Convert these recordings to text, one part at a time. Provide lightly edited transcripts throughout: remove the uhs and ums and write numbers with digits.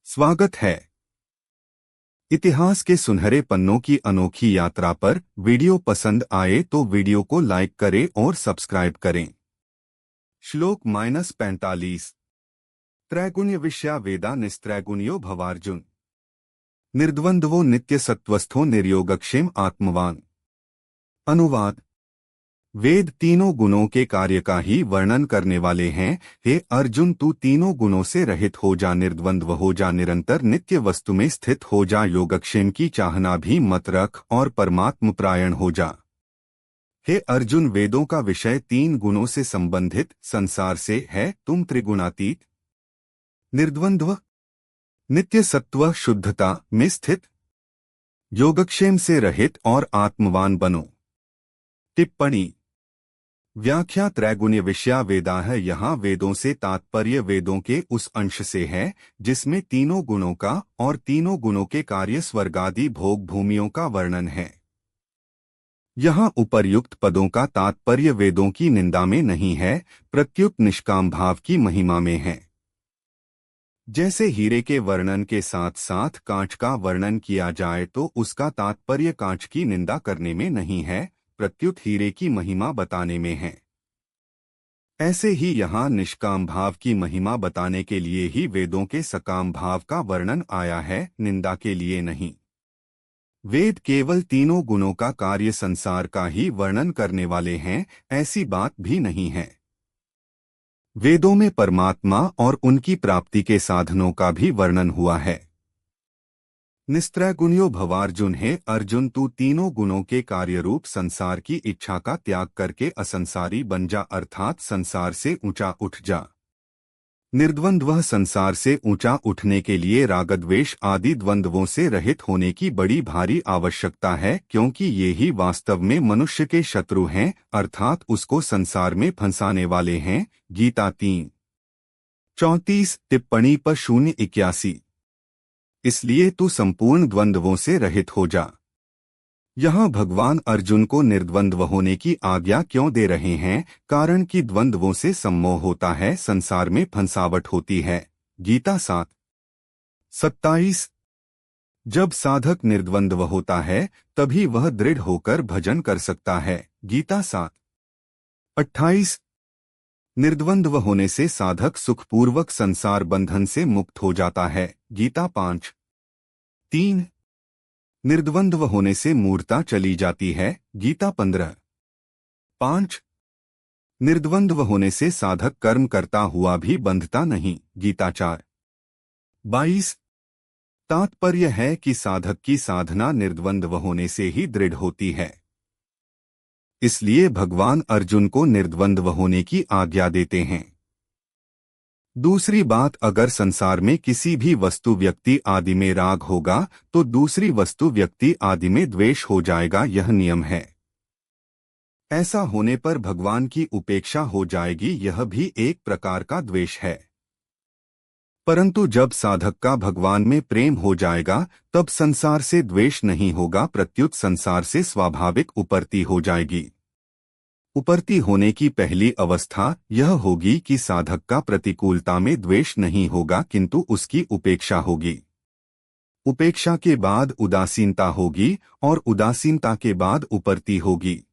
स्वागत है इतिहास के सुनहरे पन्नों की अनोखी यात्रा पर। वीडियो पसंद आए तो वीडियो को लाइक करें और सब्सक्राइब करें। श्लोक -45 त्रैगुण्य विषया वेदा निस्त्रैगुण्यो भवार्जुन निर्द्वंद्वो नित्य सत्वस्थो निर्योगक्षेम आत्मवान। अनुवाद। वेद तीनों गुणों के कार्य का ही वर्णन करने वाले हैं। हे अर्जुन, तू तीनों गुणों से रहित हो जा, निर्द्वंद्व हो जा, निरंतर नित्य वस्तु में स्थित हो जा, योगक्षेम की चाहना भी मत रख और परमात्म प्रायण हो जा। हे अर्जुन, वेदों का विषय तीन गुणों से संबंधित संसार से है। तुम त्रिगुणातीत, निर्द्वंद्व, नित्य सत्व शुद्धता में स्थित, योगक्षेम से रहित और आत्मवान बनो। टिप्पणी। व्याख्या। त्रैगुण्य विषया वेदा है। यहाँ वेदों से तात्पर्य वेदों के उस अंश से है जिसमें तीनों गुणों का और तीनों गुणों के कार्य स्वर्गादि भोग भूमियों का वर्णन है। यहाँ उपर्युक्त पदों का तात्पर्य वेदों की निंदा में नहीं है, प्रत्युत निष्काम भाव की महिमा में है। जैसे हीरे के वर्णन के साथ साथ कांच का वर्णन किया जाए तो उसका तात्पर्य कांच की निंदा करने में नहीं है, प्रत्युत हीरे की महिमा बताने में है। ऐसे ही यहाँ निष्काम भाव की महिमा बताने के लिए ही वेदों के सकाम भाव का वर्णन आया है, निंदा के लिए नहीं। वेद केवल तीनों गुणों का कार्य संसार का ही वर्णन करने वाले हैं, ऐसी बात भी नहीं है। वेदों में परमात्मा और उनकी प्राप्ति के साधनों का भी वर्णन हुआ है। निस्त्रैगुण्यो भवार्जुन। है अर्जुन, तू तीनों गुणों के कार्य रूप संसार की इच्छा का त्याग करके असंसारी बन जा, अर्थात संसार से ऊंचा उठ जा। निर्द्वंद्व। संसार से ऊंचा उठने के लिए रागद्वेष आदि द्वंद्वों से रहित होने की बड़ी भारी आवश्यकता है, क्योंकि ये ही वास्तव में मनुष्य के शत्रु हैं, अर्थात उसको संसार में फंसाने वाले हैं। गीता 3:34। टिप्पणी पर 0:81। इसलिए तू संपूर्ण द्वंद्वों से रहित हो जा। यहाँ भगवान अर्जुन को निर्द्वंद्व होने की आज्ञा क्यों दे रहे हैं? कारण कि द्वंद्वों से सम्मोह होता है, संसार में फंसावट होती है। गीता 7:27। जब साधक निर्द्वंद्व होता है तभी वह दृढ़ होकर भजन कर सकता है। गीता 7:28। निर्द्वंद्व होने से साधक सुखपूर्वक संसार बंधन से मुक्त हो जाता है। गीता 5:3। निर्द्वंद्व होने से मूर्ता चली जाती है। गीता 15:5। निर्द्वंद्व होने से साधक कर्म करता हुआ भी बंधता नहीं। गीता 4:22। तात्पर्य है कि साधक की साधना निर्द्वंद्व होने से ही दृढ़ होती है। इसलिए भगवान अर्जुन को निर्द्वंद्व होने की आज्ञा देते हैं। दूसरी बात, अगर संसार में किसी भी वस्तु व्यक्ति आदि में राग होगा तो दूसरी वस्तु व्यक्ति आदि में द्वेष हो जाएगा, यह नियम है। ऐसा होने पर भगवान की उपेक्षा हो जाएगी, यह भी एक प्रकार का द्वेष है। परंतु जब साधक का भगवान में प्रेम हो जाएगा तब संसार से द्वेष नहीं होगा, प्रत्युत संसार से स्वाभाविक उपरति हो जाएगी। उपरति होने की पहली अवस्था यह होगी कि साधक का प्रतिकूलता में द्वेष नहीं होगा किंतु उसकी उपेक्षा होगी। उपेक्षा के बाद उदासीनता होगी और उदासीनता के बाद उपरति होगी।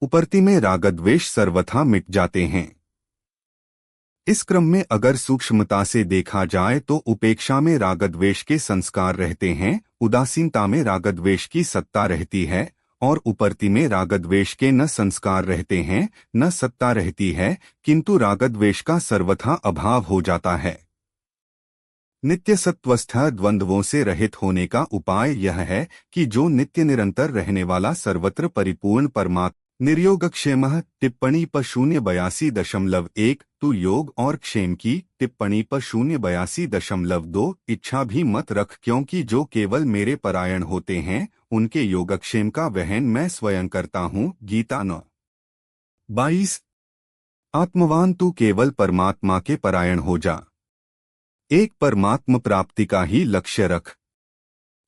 उपरति में रागद्वेष सर्वथा मिट जाते हैं। इस क्रम में अगर सूक्ष्मता से देखा जाए तो उपेक्षा में रागद्वेष के संस्कार रहते हैं, उदासीनता में रागद्वेष की सत्ता रहती है और उपरति में रागद्वेष के न संस्कार रहते हैं न सत्ता रहती है, किंतु रागद्वेष का सर्वथा अभाव हो जाता है। नित्य सत्वस्थ द्वंद्वों से रहित होने का उपाय यह है कि जो नित्य निरंतर रहने वाला सर्वत्र परिपूर्ण परमात्मा निर्योगक्षेमः। टिप्पणी पर 082.1। तू योग और क्षेम की। टिप्पणी पर 082.2। इच्छा भी मत रख, क्योंकि जो केवल मेरे परायण होते हैं उनके योगक्षेम का वहन मैं स्वयं करता हूँ। गीता 9:22। आत्मवान। तू केवल परमात्मा के परायण हो जा। एक परमात्म प्राप्ति का ही लक्ष्य रख।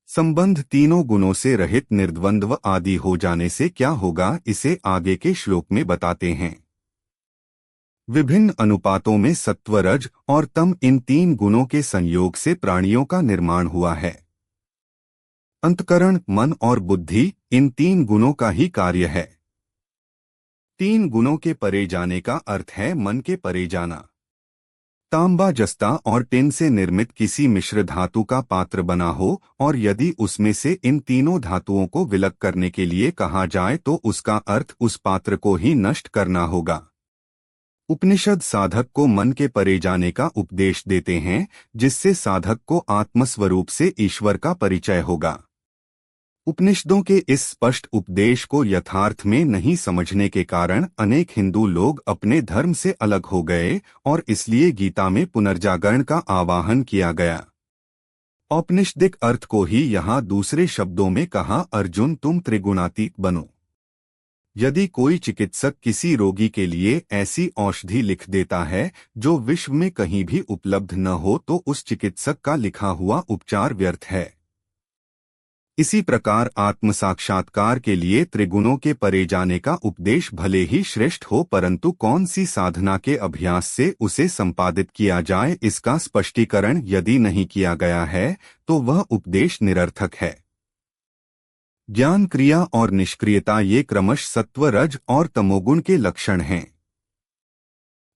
संबंध तीनों गुणों से रहित निर्द्वंद्व आदि हो जाने से क्या होगा, इसे आगे के श्लोक में बताते हैं। विभिन्न अनुपातों में सत्व, रज और तम, इन तीन गुणों के संयोग से प्राणियों का निर्माण हुआ है। अंतकरण, मन और बुद्धि इन तीन गुणों का ही कार्य है। तीन गुणों के परे जाने का अर्थ है मन के परे जाना। तांबा, जस्ता और टिन से निर्मित किसी मिश्र धातु का पात्र बना हो और यदि उसमें से इन तीनों धातुओं को विलग करने के लिए कहा जाए तो उसका अर्थ उस पात्र को ही नष्ट करना होगा। उपनिषद साधक को मन के परे जाने का उपदेश देते हैं, जिससे साधक को आत्मस्वरूप से ईश्वर का परिचय होगा। उपनिषदों के इस स्पष्ट उपदेश को यथार्थ में नहीं समझने के कारण अनेक हिंदू लोग अपने धर्म से अलग हो गए और इसलिए गीता में पुनर्जागरण का आह्वान किया गया। औपनिषदिक अर्थ को ही यहाँ दूसरे शब्दों में कहा, अर्जुन तुम त्रिगुणातीत बनो। यदि कोई चिकित्सक किसी रोगी के लिए ऐसी औषधि लिख देता है जो विश्व में कहीं भी उपलब्ध न हो तो उस चिकित्सक का लिखा हुआ उपचार व्यर्थ है। इसी प्रकार आत्म साक्षात्कार के लिए त्रिगुणों के परे जाने का उपदेश भले ही श्रेष्ठ हो, परंतु कौन सी साधना के अभ्यास से उसे संपादित किया जाए, इसका स्पष्टीकरण यदि नहीं किया गया है तो वह उपदेश निरर्थक है। ज्ञान, क्रिया और निष्क्रियता ये क्रमश सत्व, रज और तमोगुण के लक्षण हैं।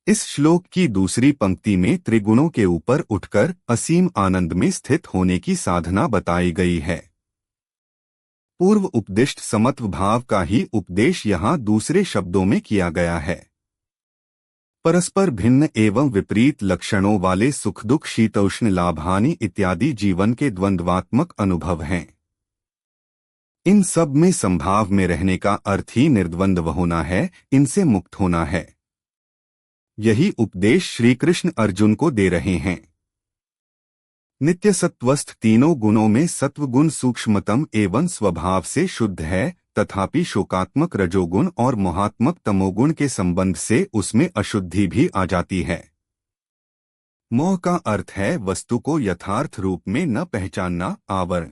इस श्लोक की दूसरी पंक्ति में त्रिगुणों के ऊपर उठकर असीम आनंद में स्थित होने की साधना बताई गई है। पूर्व उपदिष्ट समत्व भाव का ही उपदेश यहाँ दूसरे शब्दों में किया गया है। परस्पर भिन्न एवं विपरीत लक्षणों वाले सुख दुख, शीतोष्ण, लाभ हानि इत्यादि जीवन के द्वंद्वात्मक अनुभव हैं। इन सब में संभाव में रहने का अर्थ ही निर्द्वंद्व होना है, इनसे मुक्त होना है। यही उपदेश श्री कृष्ण अर्जुन को दे रहे हैं। नित्य सत्वस्थ तीनों गुणों में सत्वगुण सूक्ष्मतम एवं स्वभाव से शुद्ध है, तथापि शोकात्मक रजोगुण और मोहात्मक तमोगुण के संबंध से उसमें अशुद्धि भी आ जाती है। मोह का अर्थ है वस्तु को यथार्थ रूप में न पहचानना, आवरण,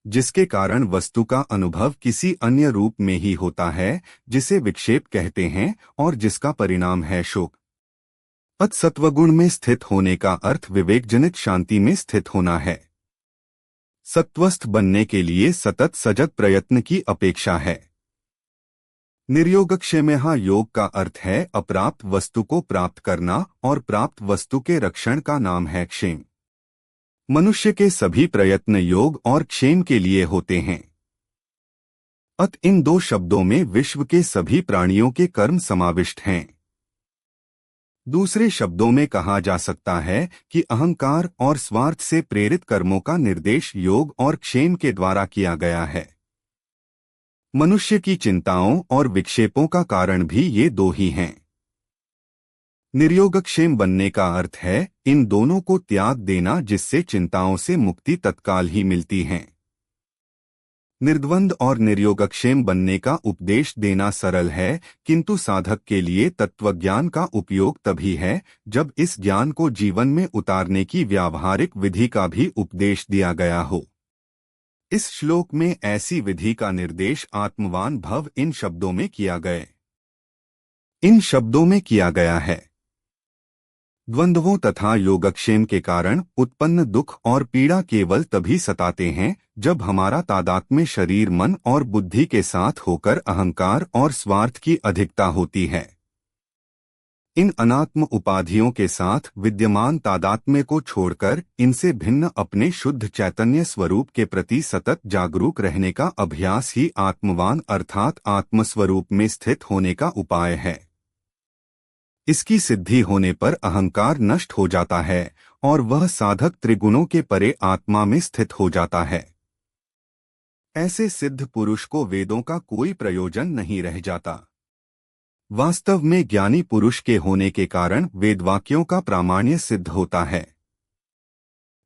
जिसके कारण वस्तु का अनुभव किसी अन्य रूप में ही होता है, जिसे विक्षेप कहते हैं और जिसका परिणाम है शोक। अत सत्वगुण में स्थित होने का अर्थ विवेकजनित शांति में स्थित होना है। सत्वस्थ बनने के लिए सतत सजग प्रयत्न की अपेक्षा है। निर्योगक्षेमः योग का अर्थ है अप्राप्त वस्तु को प्राप्त करना और प्राप्त वस्तु के रक्षण का नाम है क्षेम। मनुष्य के सभी प्रयत्न योग और क्षेम के लिए होते हैं। अत इन दो शब्दों में विश्व के सभी प्राणियों के कर्म समाविष्ट हैं। दूसरे शब्दों में कहा जा सकता है कि अहंकार और स्वार्थ से प्रेरित कर्मों का निर्देश योग और क्षेम के द्वारा किया गया है। मनुष्य की चिंताओं और विक्षेपों का कारण भी ये दो ही हैं। निर्योगक्षेम बनने का अर्थ है इन दोनों को त्याग देना, जिससे चिंताओं से मुक्ति तत्काल ही मिलती है। निर्द्वंद और निर्योगक्षेम बनने का उपदेश देना सरल है, किंतु साधक के लिए तत्वज्ञान का उपयोग तभी है जब इस ज्ञान को जीवन में उतारने की व्यावहारिक विधि का भी उपदेश दिया गया हो। इस श्लोक में ऐसी विधि का निर्देश आत्मवान भव इन शब्दों में किया गया है। द्वंद्वों तथा योगक्षेम के कारण उत्पन्न दुख और पीड़ा केवल तभी सताते हैं जब हमारा तादात्म्य शरीर, मन और बुद्धि के साथ होकर अहंकार और स्वार्थ की अधिकता होती है। इन अनात्म उपाधियों के साथ विद्यमान तादात्म्य को छोड़कर इनसे भिन्न अपने शुद्ध चैतन्य स्वरूप के प्रति सतत जागरूक रहने का अभ्यास ही आत्मवान अर्थात आत्मस्वरूप में स्थित होने का उपाय है। इसकी सिद्धि होने पर अहंकार नष्ट हो जाता है और वह साधक त्रिगुणों के परे आत्मा में स्थित हो जाता है। ऐसे सिद्ध पुरुष को वेदों का कोई प्रयोजन नहीं रह जाता। वास्तव में ज्ञानी पुरुष के होने के कारण वेदवाक्यों का प्रामाण्य सिद्ध होता है।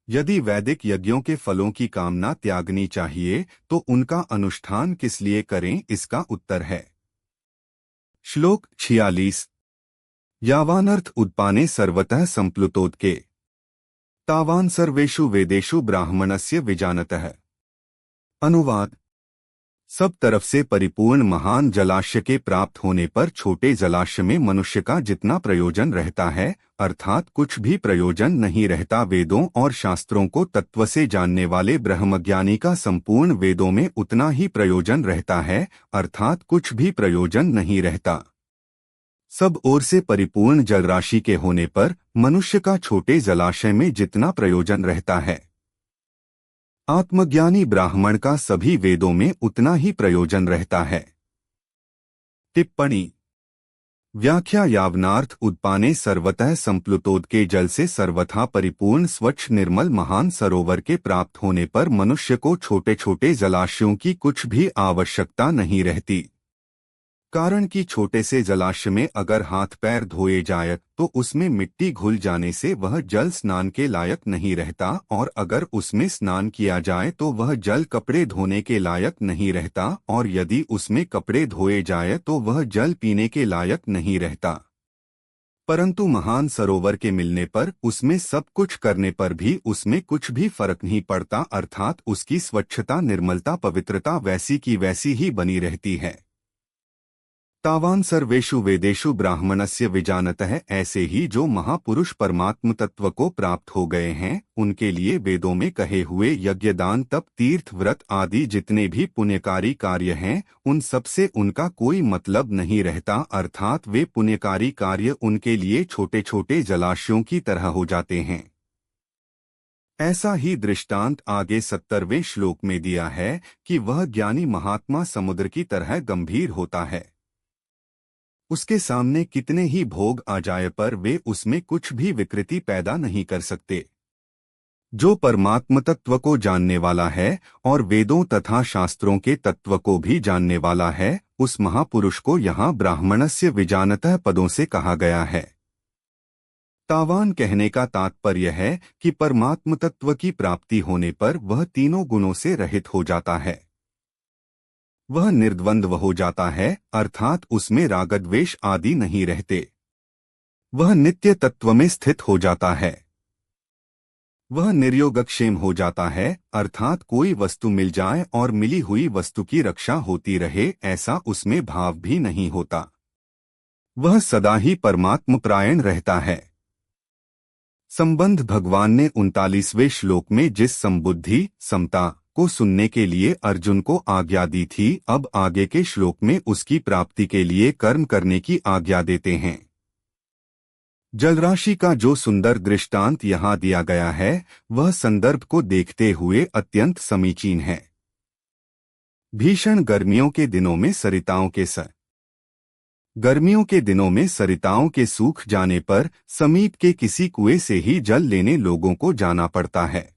यदि वैदिक यज्ञों के फलों की कामना त्यागनी चाहिए तो उनका अनुष्ठान किस लिए करें, इसका उत्तर है। श्लोक 46 यावानर्थ उद्पाने सर्वतः संप्लुतोदके तावान सर्वेषु वेदेषु ब्राह्मणस्य विजानतः। अनुवाद। सब तरफ से परिपूर्ण महान जलाशय के प्राप्त होने पर छोटे जलाशय में मनुष्य का जितना प्रयोजन रहता है, अर्थात कुछ भी प्रयोजन नहीं रहता। वेदों और शास्त्रों को तत्व से जानने वाले ब्रह्मज्ञानी का संपूर्ण वेदों में उतना ही प्रयोजन रहता है, अर्थात कुछ भी प्रयोजन नहीं रहता। सब ओर से परिपूर्ण जलराशि के होने पर मनुष्य का छोटे जलाशय में जितना प्रयोजन रहता है, आत्मज्ञानी ब्राह्मण का सभी वेदों में उतना ही प्रयोजन रहता है। टिप्पणी। व्याख्या। यावनार्थ उद्पाने सर्वतः संप्लुतोद के जल से सर्वथा परिपूर्ण स्वच्छ निर्मल महान सरोवर के प्राप्त होने पर मनुष्य को छोटे छोटे जलाशयों की कुछ भी आवश्यकता नहीं रहती। कारण कि छोटे से जलाशय में अगर हाथ पैर धोए जाए तो उसमें मिट्टी घुल जाने से वह जल स्नान के लायक नहीं रहता, और अगर उसमें स्नान किया जाए तो वह जल कपड़े धोने के लायक नहीं रहता, और यदि उसमें कपड़े धोए जाए तो वह जल पीने के लायक नहीं रहता। परंतु महान सरोवर के मिलने पर उसमें सब कुछ करने पर भी उसमें कुछ भी फर्क नहीं पड़ता, अर्थात उसकी स्वच्छता निर्मलता पवित्रता वैसी की वैसी ही बनी रहती है। तावान सर्वेषु वेदेषु ब्राह्मणस्य विजानतः। ऐसे ही जो महापुरुष परमात्म तत्व को प्राप्त हो गए हैं, उनके लिए वेदों में कहे हुए यज्ञ दान तप तीर्थ व्रत आदि जितने भी पुण्यकारी कार्य हैं, उन सब से उनका कोई मतलब नहीं रहता, अर्थात वे पुण्यकारी कार्य उनके लिए छोटे छोटे जलाशयों की तरह हो जाते हैं। ऐसा ही दृष्टांत आगे 70वें श्लोक में दिया है कि वह ज्ञानी महात्मा समुद्र की तरह गंभीर होता है। उसके सामने कितने ही भोग आ जाए पर वे उसमें कुछ भी विकृति पैदा नहीं कर सकते। जो परमात्म तत्व को जानने वाला है और वेदों तथा शास्त्रों के तत्व को भी जानने वाला है, उस महापुरुष को यहाँ ब्राह्मणस्य विजानतः पदों से कहा गया है। तावान कहने का तात्पर्य है कि परमात्म तत्व की प्राप्ति होने पर वह तीनों गुणों से रहित हो जाता है। वह निर्द्वंद्व हो जाता है, अर्थात उसमें रागद्वेष आदि नहीं रहते। वह नित्य तत्व में स्थित हो जाता है। वह निर्योगक्षेम हो जाता है, अर्थात कोई वस्तु मिल जाए और मिली हुई वस्तु की रक्षा होती रहे, ऐसा उसमें भाव भी नहीं होता। वह सदा ही परमात्म प्रायण रहता है। संबंध भगवान ने 39वें श्लोक में जिस संबुद्धि समता को सुनने के लिए अर्जुन को आज्ञा दी थी, अब आगे के श्लोक में उसकी प्राप्ति के लिए कर्म करने की आज्ञा देते हैं। जलराशि का जो सुंदर दृष्टांत यहाँ दिया गया है, वह संदर्भ को देखते हुए अत्यंत समीचीन है। भीषण गर्मियों के दिनों में सरिताओं के सूख जाने पर समीप के किसी कुएं से ही जल लेने लोगों को जाना पड़ता है।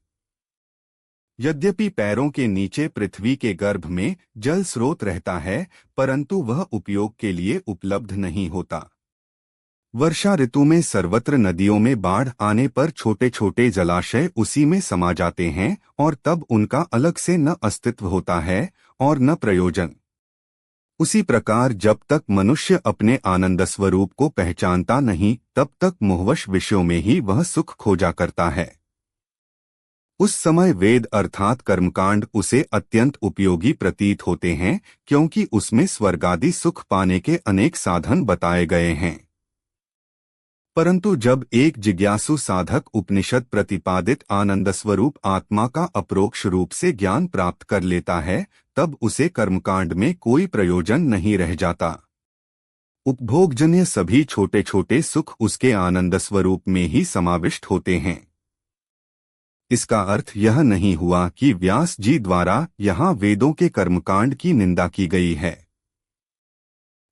यद्यपि पैरों के नीचे पृथ्वी के गर्भ में जल स्रोत रहता है, परंतु वह उपयोग के लिए उपलब्ध नहीं होता। वर्षा ऋतु में सर्वत्र नदियों में बाढ़ आने पर छोटे छोटे जलाशय उसी में समा जाते हैं, और तब उनका अलग से न अस्तित्व होता है और न प्रयोजन। उसी प्रकार जब तक मनुष्य अपने आनंद स्वरूप को पहचानता नहीं, तब तक मोहवश विषयों में ही वह सुख खोजा करता है। उस समय वेद अर्थात कर्मकांड उसे अत्यंत उपयोगी प्रतीत होते हैं, क्योंकि उसमें स्वर्गादि सुख पाने के अनेक साधन बताए गए हैं। परंतु जब एक जिज्ञासु साधक उपनिषद प्रतिपादित आनंद स्वरूप आत्मा का अपरोक्ष रूप से ज्ञान प्राप्त कर लेता है, तब उसे कर्मकांड में कोई प्रयोजन नहीं रह जाता। उपभोगजन्य सभी छोटे छोटे सुख उसके आनंद स्वरूप में ही समाविष्ट होते हैं। इसका अर्थ यह नहीं हुआ कि व्यास जी द्वारा यहाँ वेदों के कर्मकांड की निंदा की गई है।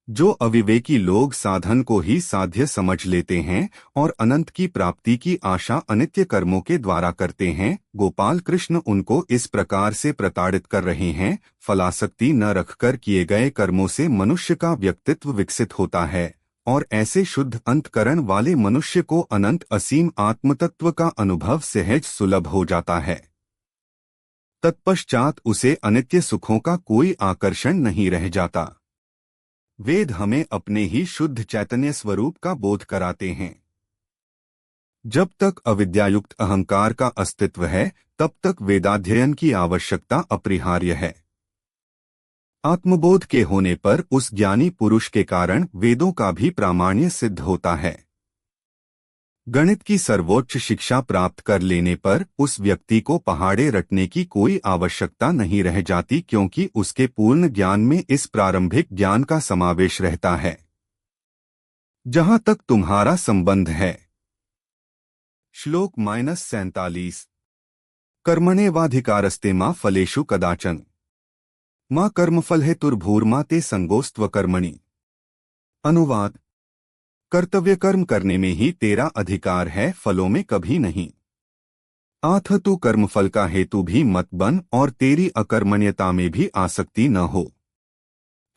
जो अविवेकी लोग साधन को ही साध्य समझ लेते हैं और अनंत की प्राप्ति की आशा अनित्य कर्मों के द्वारा करते हैं, गोपाल कृष्ण उनको इस प्रकार से प्रताड़ित कर रहे हैं। फलासक्ति न रखकर किए गए कर्मों से मनुष्य का व्यक्तित्व विकसित होता है, और ऐसे शुद्ध अंतकरण वाले मनुष्य को अनंत असीम आत्मतत्व का अनुभव सहज सुलभ हो जाता है। तत्पश्चात उसे अनित्य सुखों का कोई आकर्षण नहीं रह जाता। वेद हमें अपने ही शुद्ध चैतन्य स्वरूप का बोध कराते हैं। जब तक अविद्यायुक्त अहंकार का अस्तित्व है, तब तक वेदाध्ययन की आवश्यकता अपरिहार्य है। आत्मबोध के होने पर उस ज्ञानी पुरुष के कारण वेदों का भी प्रामाण्य सिद्ध होता है। गणित की सर्वोच्च शिक्षा प्राप्त कर लेने पर उस व्यक्ति को पहाड़े रटने की कोई आवश्यकता नहीं रह जाती, क्योंकि उसके पूर्ण ज्ञान में इस प्रारंभिक ज्ञान का समावेश रहता है। जहां तक तुम्हारा संबंध है। श्लोक -47 कर्मणेवाधिकारस्ते मा फलेषु कदाचन मां कर्मफल हेतुर्भूर्मा ते संगोस्त्व कर्मणि। अनुवाद: कर्तव्य कर्म करने में ही तेरा अधिकार है, फलों में कभी नहीं। आथ तू कर्मफल का हेतु भी मत बन और तेरी अकर्मण्यता में भी आसक्ति न हो।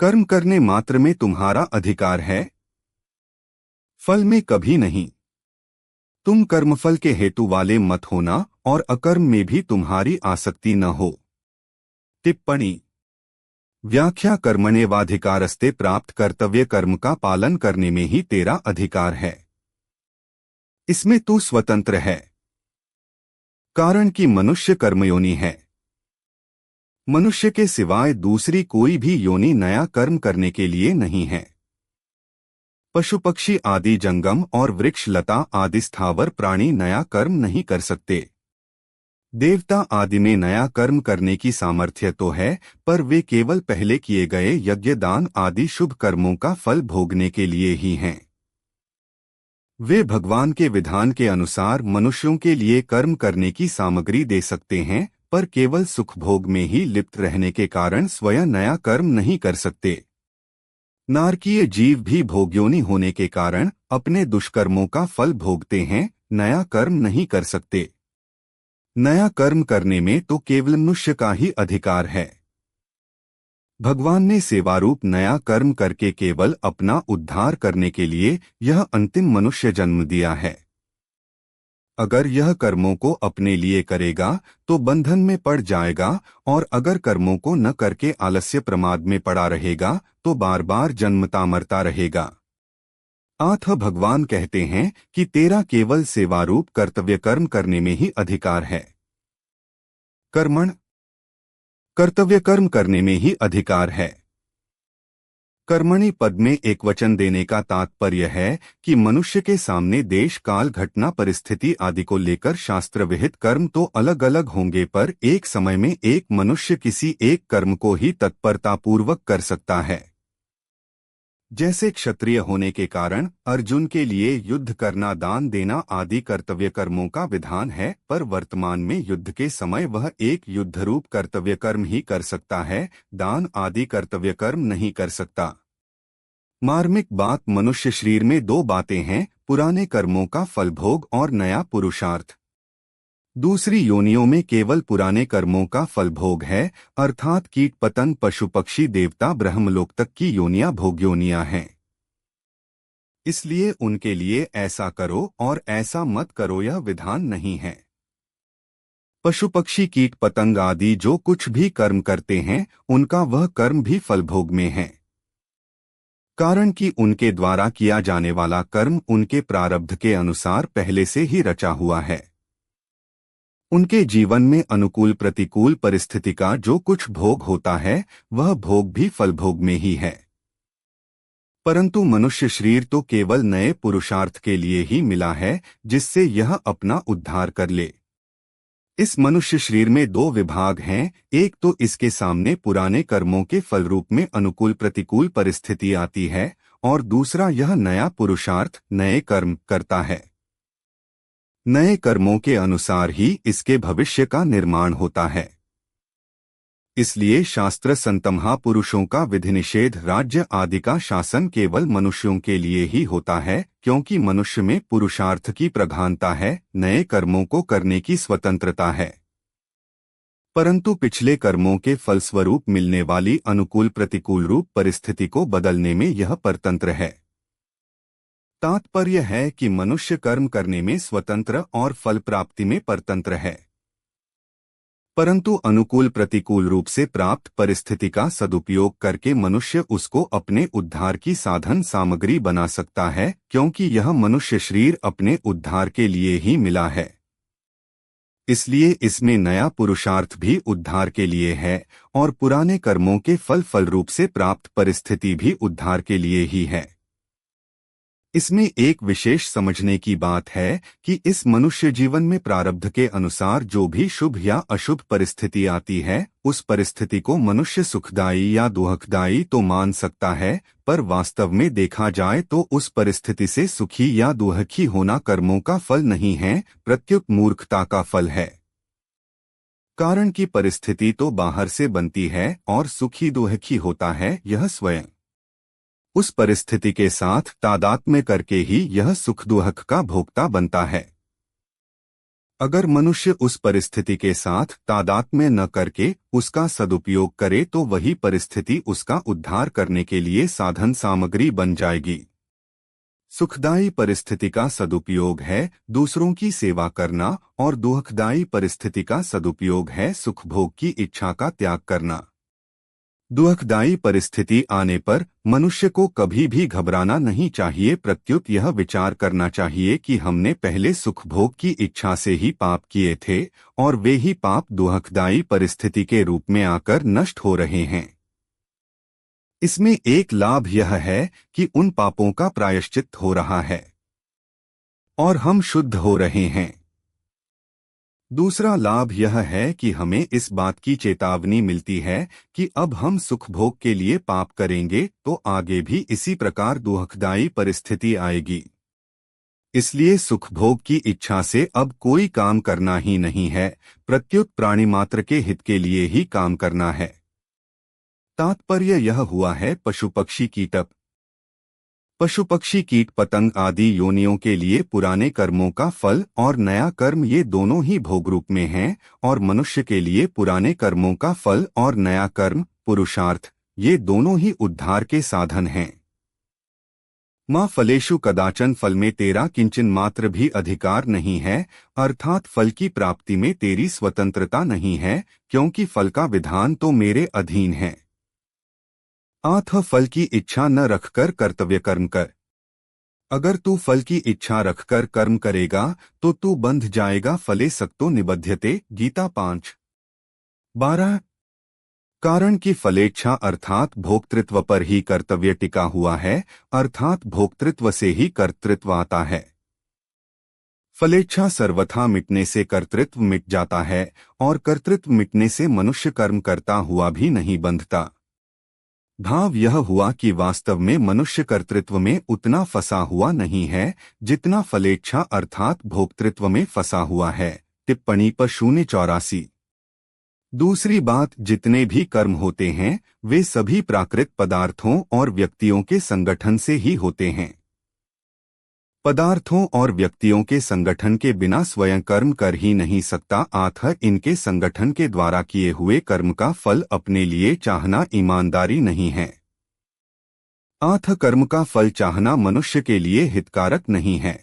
कर्म करने मात्र में तुम्हारा अधिकार है, फल में कभी नहीं। तुम कर्मफल के हेतु वाले मत होना और अकर्म में भी तुम्हारी आसक्ति न हो। टिप्पणी व्याख्या: कर्मण्येवाधिकारस्ते प्राप्त कर्तव्य कर्म का पालन करने में ही तेरा अधिकार है, इसमें तू स्वतंत्र है। कारण कि मनुष्य कर्मयोनि है। मनुष्य के सिवाय दूसरी कोई भी योनि नया कर्म करने के लिए नहीं है। पशु पक्षी आदि जंगम और वृक्ष लता आदि स्थावर प्राणी नया कर्म नहीं कर सकते। देवता आदि में नया कर्म करने की सामर्थ्य तो है, पर वे केवल पहले किए गए यज्ञ दान आदि शुभ कर्मों का फल भोगने के लिए ही हैं। वे भगवान के विधान के अनुसार मनुष्यों के लिए कर्म करने की सामग्री दे सकते हैं, पर केवल सुख भोग में ही लिप्त रहने के कारण स्वयं नया कर्म नहीं कर सकते। नारकीय जीव भी भोग्योनि होने के कारण अपने दुष्कर्मों का फल भोगते हैं, नया कर्म नहीं कर सकते। नया कर्म करने में तो केवल मनुष्य का ही अधिकार है। भगवान ने सेवारूप नया कर्म करके केवल अपना उद्धार करने के लिए यह अंतिम मनुष्य जन्म दिया है। अगर यह कर्मों को अपने लिए करेगा तो बंधन में पड़ जाएगा, और अगर कर्मों को न करके आलस्य प्रमाद में पड़ा रहेगा तो बार बार जन्मता मरता रहेगा। आथ भगवान कहते हैं कि तेरा केवल सेवारूप कर्तव्य कर्म करने में ही अधिकार है। कर्मण कर्तव्य कर्म करने में ही अधिकार है। कर्मणि पद में एक वचन देने का तात्पर्य है कि मनुष्य के सामने देश काल घटना परिस्थिति आदि को लेकर शास्त्र विहित कर्म तो अलग अलग होंगे, पर एक समय में एक मनुष्य किसी एक कर्म को ही तत्परतापूर्वक कर सकता है। जैसे क्षत्रिय होने के कारण अर्जुन के लिए युद्ध करना, दान देना आदि कर्तव्य कर्मों का विधान है, पर वर्तमान में युद्ध के समय वह एक युद्धरूप कर्तव्य कर्म ही कर सकता है, दान आदि कर्तव्य कर्म नहीं कर सकता। मार्मिक बात: मनुष्य शरीर में दो बातें हैं, पुराने कर्मों का फलभोग और नया पुरुषार्थ। दूसरी योनियों में केवल पुराने कर्मों का फलभोग है, अर्थात कीट पतंग पशु पक्षी देवता ब्रह्मलोक तक की योनियां भोग्योनियां हैं। इसलिए उनके लिए ऐसा करो और ऐसा मत करो यह विधान नहीं है। पशु पक्षी कीट पतंग आदि जो कुछ भी कर्म करते हैं उनका वह कर्म भी फलभोग में है, कारण कि उनके द्वारा किया जाने वाला कर्म उनके प्रारब्ध के अनुसार पहले से ही रचा हुआ है। उनके जीवन में अनुकूल प्रतिकूल परिस्थिति का जो कुछ भोग होता है वह भोग भी फलभोग में ही है। परंतु मनुष्य शरीर तो केवल नए पुरुषार्थ के लिए ही मिला है, जिससे यह अपना उद्धार कर ले। इस मनुष्य शरीर में दो विभाग हैं, एक तो इसके सामने पुराने कर्मों के फल रूप में अनुकूल प्रतिकूल परिस्थिति आती है, और दूसरा यह नया पुरुषार्थ नए कर्म करता है। नए कर्मों के अनुसार ही इसके भविष्य का निर्माण होता है। इसलिए शास्त्र संत महापुरुषों का विधि निषेध राज्य आदि का शासन केवल मनुष्यों के लिए ही होता है, क्योंकि मनुष्य में पुरुषार्थ की प्रधानता है, नए कर्मों को करने की स्वतंत्रता है। परंतु पिछले कर्मों के फलस्वरूप मिलने वाली अनुकूल प्रतिकूल रूप परिस्थिति को बदलने में यह परतंत्र है। तात्पर्य है कि मनुष्य कर्म करने में स्वतंत्र और फल प्राप्ति में परतंत्र है, परंतु अनुकूल प्रतिकूल रूप से प्राप्त परिस्थिति का सदुपयोग करके मनुष्य उसको अपने उद्धार की साधन सामग्री बना सकता है, क्योंकि यह मनुष्य शरीर अपने उद्धार के लिए ही मिला है। इसलिए इसमें नया पुरुषार्थ भी उद्धार के लिए है और पुराने कर्मों के फल रूप से प्राप्त परिस्थिति भी उद्धार के लिए ही है। इसमें एक विशेष समझने की बात है कि इस मनुष्य जीवन में प्रारब्ध के अनुसार जो भी शुभ या अशुभ परिस्थिति आती है, उस परिस्थिति को मनुष्य सुखदायी या दुखदायी तो मान सकता है, पर वास्तव में देखा जाए तो उस परिस्थिति से सुखी या दुखी होना कर्मों का फल नहीं है, प्रत्युत मूर्खता का फल है। कारण की परिस्थिति तो बाहर से बनती है और सुखी दुखी होता है यह स्वयं। उस परिस्थिति के साथ तादात्म्य करके ही यह सुख दुख का भोक्ता बनता है। अगर मनुष्य उस परिस्थिति के साथ तादात्म्य न करके उसका सदुपयोग करे तो वही परिस्थिति उसका उद्धार करने के लिए साधन सामग्री बन जाएगी। सुखदायी परिस्थिति का सदुपयोग है दूसरों की सेवा करना और दुखदायी परिस्थिति का सदुपयोग है सुख भोग की इच्छा का त्याग करना। दुखदायी परिस्थिति आने पर मनुष्य को कभी भी घबराना नहीं चाहिए, प्रत्युत यह विचार करना चाहिए कि हमने पहले सुख भोग की इच्छा से ही पाप किए थे और वे ही पाप दुखदायी परिस्थिति के रूप में आकर नष्ट हो रहे हैं। इसमें एक लाभ यह है कि उन पापों का प्रायश्चित हो रहा है और हम शुद्ध हो रहे हैं। दूसरा लाभ यह है कि हमें इस बात की चेतावनी मिलती है कि अब हम सुख भोग के लिए पाप करेंगे तो आगे भी इसी प्रकार दुखदायी परिस्थिति आएगी। इसलिए सुख भोग की इच्छा से अब कोई काम करना ही नहीं है, प्रत्युत प्राणी मात्र के हित के लिए ही काम करना है। तात्पर्य यह हुआ है पशु पक्षी कीटक। पशु पक्षी कीट पतंग आदि योनियों के लिए पुराने कर्मों का फल और नया कर्म ये दोनों ही भोग रूप में हैं, और मनुष्य के लिए पुराने कर्मों का फल और नया कर्म पुरुषार्थ ये दोनों ही उद्धार के साधन हैं। माँ फलेषु कदाचन, फल में तेरा किंचन मात्र भी अधिकार नहीं है, अर्थात फल की प्राप्ति में तेरी स्वतंत्रता नहीं है, क्योंकि फल का विधान तो मेरे अधीन है। आथ फल की इच्छा न रखकर कर्तव्य कर्म कर। अगर तू फल की इच्छा रखकर कर्म करेगा तो तू बंध जाएगा फले सक्तो निबध्यते, गीता 5:12। कारण की फलेच्छा अर्थात भोक्तृत्व पर ही कर्तव्य टिका हुआ है, अर्थात भोक्तृत्व से ही कर्तृत्व आता है। फलेच्छा सर्वथा मिटने से कर्तृत्व मिट जाता है और कर्तृत्व मिटने से मनुष्य कर्म करता हुआ भी नहीं बंधता। भाव यह हुआ कि वास्तव में मनुष्य कर्तृत्व में उतना फंसा हुआ नहीं है जितना फलेच्छा अर्थात भोक्तृत्व में फंसा हुआ है। टिप्पणी पर 084। दूसरी बात, जितने भी कर्म होते हैं वे सभी प्राकृत पदार्थों और व्यक्तियों के संगठन से ही होते हैं। पदार्थों और व्यक्तियों के संगठन के बिना स्वयं कर्म कर ही नहीं सकता, अतः इनके संगठन के द्वारा किए हुए कर्म का फल अपने लिए चाहना ईमानदारी नहीं है। अतः कर्म का फल चाहना मनुष्य के लिए हितकारक नहीं है।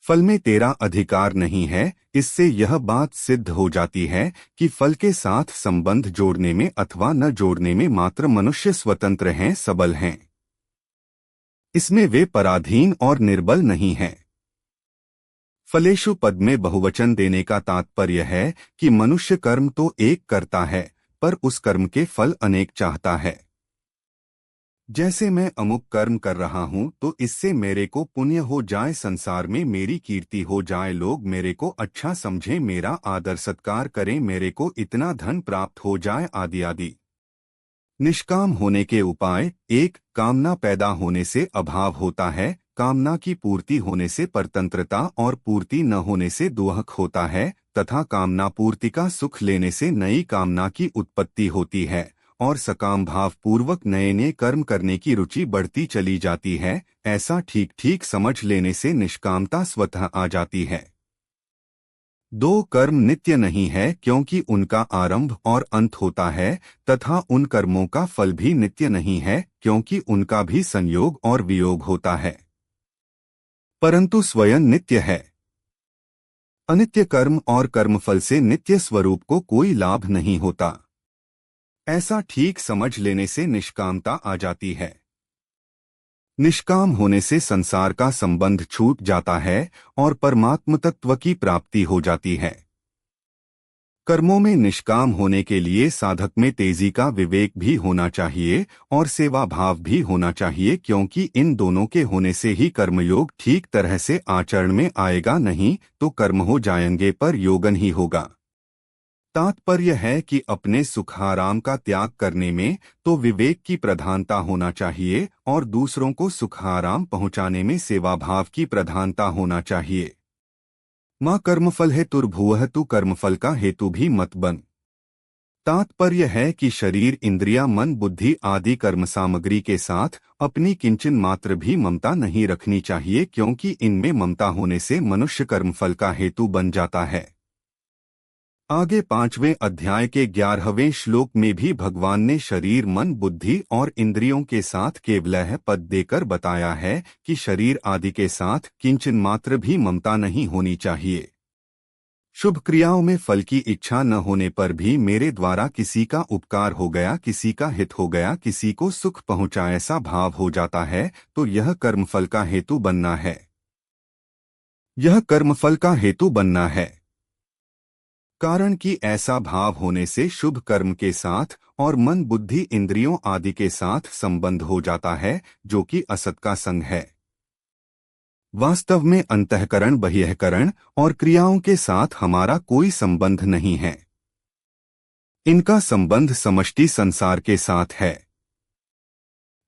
फल में तेरा अधिकार नहीं है, इससे यह बात सिद्ध हो जाती है कि फल के साथ संबंध जोड़ने में अथवा न जोड़ने में मात्र मनुष्य स्वतंत्र हैं, सबल हैं। इसमें वे पराधीन और निर्बल नहीं हैं। फलेषु पद में बहुवचन देने का तात्पर्य है कि मनुष्य कर्म तो एक करता है पर उस कर्म के फल अनेक चाहता है। जैसे मैं अमुक कर्म कर रहा हूं तो इससे मेरे को पुण्य हो जाए, संसार में मेरी कीर्ति हो जाए, लोग मेरे को अच्छा समझें, मेरा आदर सत्कार करें, मेरे को इतना धन प्राप्त हो जाए, आदि आदि। निष्काम होने के उपाय: एक, कामना पैदा होने से अभाव होता है, कामना की पूर्ति होने से परतंत्रता और पूर्ति न होने से दुख होता है, तथा कामना पूर्ति का सुख लेने से नई कामना की उत्पत्ति होती है और सकाम भाव पूर्वक नए नए कर्म करने की रुचि बढ़ती चली जाती है। ऐसा ठीक ठीक समझ लेने से निष्कामता स्वतः आ जाती है। 2, कर्म नित्य नहीं है क्योंकि उनका आरंभ और अंत होता है, तथा उन कर्मों का फल भी नित्य नहीं है क्योंकि उनका भी संयोग और वियोग होता है, परंतु स्वयं नित्य है। अनित्य कर्म और कर्मफल से नित्य स्वरूप को कोई लाभ नहीं होता। ऐसा ठीक समझ लेने से निष्कामता आ जाती है। निष्काम होने से संसार का संबंध छूट जाता है और परमात्म तत्व की प्राप्ति हो जाती है। कर्मों में निष्काम होने के लिए साधक में तेजी का विवेक भी होना चाहिए और सेवा भाव भी होना चाहिए, क्योंकि इन दोनों के होने से ही कर्मयोग ठीक तरह से आचरण में आएगा, नहीं तो कर्म हो जाएंगे पर योगन ही होगा। तात्पर्य है कि अपने सुखाराम का त्याग करने में तो विवेक की प्रधानता होना चाहिए और दूसरों को सुखाराम पहुंचाने में सेवा भाव की प्रधानता होना चाहिए। माँ कर्मफल हेतुर्भुवः, तू कर्मफल का हेतु भी मत बन। तात्पर्य है कि शरीर, इंद्रिया, मन, बुद्धि आदि कर्म सामग्री के साथ अपनी किंचन मात्र भी ममता नहीं रखनी चाहिए, क्योंकि इनमें ममता होने से मनुष्य कर्मफल का हेतु बन जाता है। आगे 5वें अध्याय के 11वें श्लोक में भी भगवान ने शरीर, मन, बुद्धि और इंद्रियों के साथ केवलह पद देकर बताया है कि शरीर आदि के साथ किंचन मात्र भी ममता नहीं होनी चाहिए। शुभ क्रियाओं में फल की इच्छा न होने पर भी मेरे द्वारा किसी का उपकार हो गया, किसी का हित हो गया, किसी को सुख पहुंचा, ऐसा भाव हो जाता है तो यह कर्मफल का हेतु बनना है। यह कर्मफल का हेतु बनना है, कारण कि ऐसा भाव होने से शुभ कर्म के साथ और मन, बुद्धि, इंद्रियों आदि के साथ संबंध हो जाता है, जो कि असत का संग है। वास्तव में अंतःकरण, बाह्यकरण और क्रियाओं के साथ हमारा कोई संबंध नहीं है। इनका संबंध समष्टि संसार के साथ है।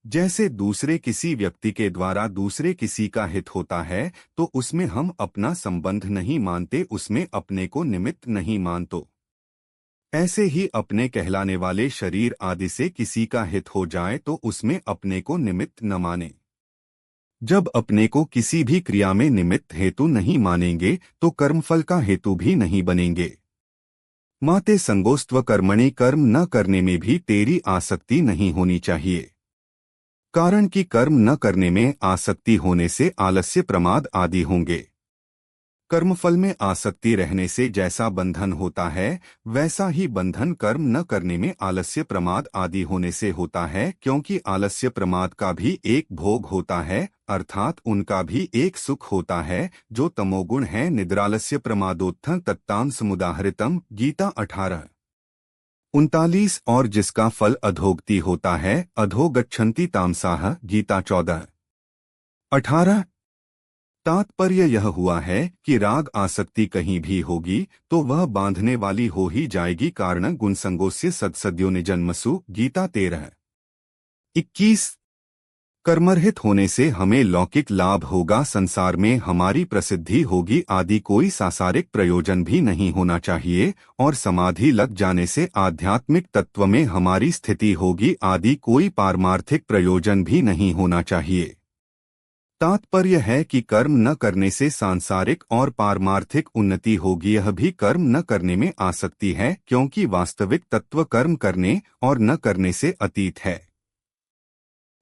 जैसे दूसरे किसी व्यक्ति के द्वारा दूसरे किसी का हित होता है तो उसमें हम अपना संबंध नहीं मानते, उसमें अपने को निमित्त नहीं मानते। ऐसे ही अपने कहलाने वाले शरीर आदि से किसी का हित हो जाए तो उसमें अपने को निमित्त न माने। जब अपने को किसी भी क्रिया में निमित्त हेतु नहीं मानेंगे तो कर्मफल का हेतु भी नहीं बनेंगे। माते संगोस्त्व कर्मणि, कर्म न करने में भी तेरी आसक्ति नहीं होनी चाहिए, कारण कि कर्म न करने में आसक्ति होने से आलस्य, प्रमाद आदि होंगे। कर्मफल में आसक्ति रहने से जैसा बंधन होता है वैसा ही बंधन कर्म न करने में आलस्य, प्रमाद आदि होने से होता है, क्योंकि आलस्य प्रमाद का भी एक भोग होता है, अर्थात उनका भी एक सुख होता है जो तमोगुण है। निद्रालस्य प्रमादोत्थ तत्ताम समुदाहृतम, गीता 18:39, और जिसका फल अधोगति होता है, अधोगच्छन्ति तामसाः, गीता 14:18। तात्पर्य यह हुआ है कि राग आसक्ति कहीं भी होगी तो वह बांधने वाली हो ही जाएगी। कारण गुणसंगोस्य सत्सद्यो निजन्मसु, गीता 13:21। कर्मरहित होने से हमें लौकिक लाभ होगा, संसार में हमारी प्रसिद्धि होगी आदि कोई सांसारिक प्रयोजन भी नहीं होना चाहिए, और समाधि लग जाने से आध्यात्मिक तत्व में हमारी स्थिति होगी आदि कोई पारमार्थिक प्रयोजन भी नहीं होना चाहिए। तात्पर्य है कि कर्म न करने से सांसारिक और पारमार्थिक उन्नति होगी, यह भी कर्म न करने में आसक्ति है, क्योंकि वास्तविक तत्व कर्म करने और न करने से अतीत है।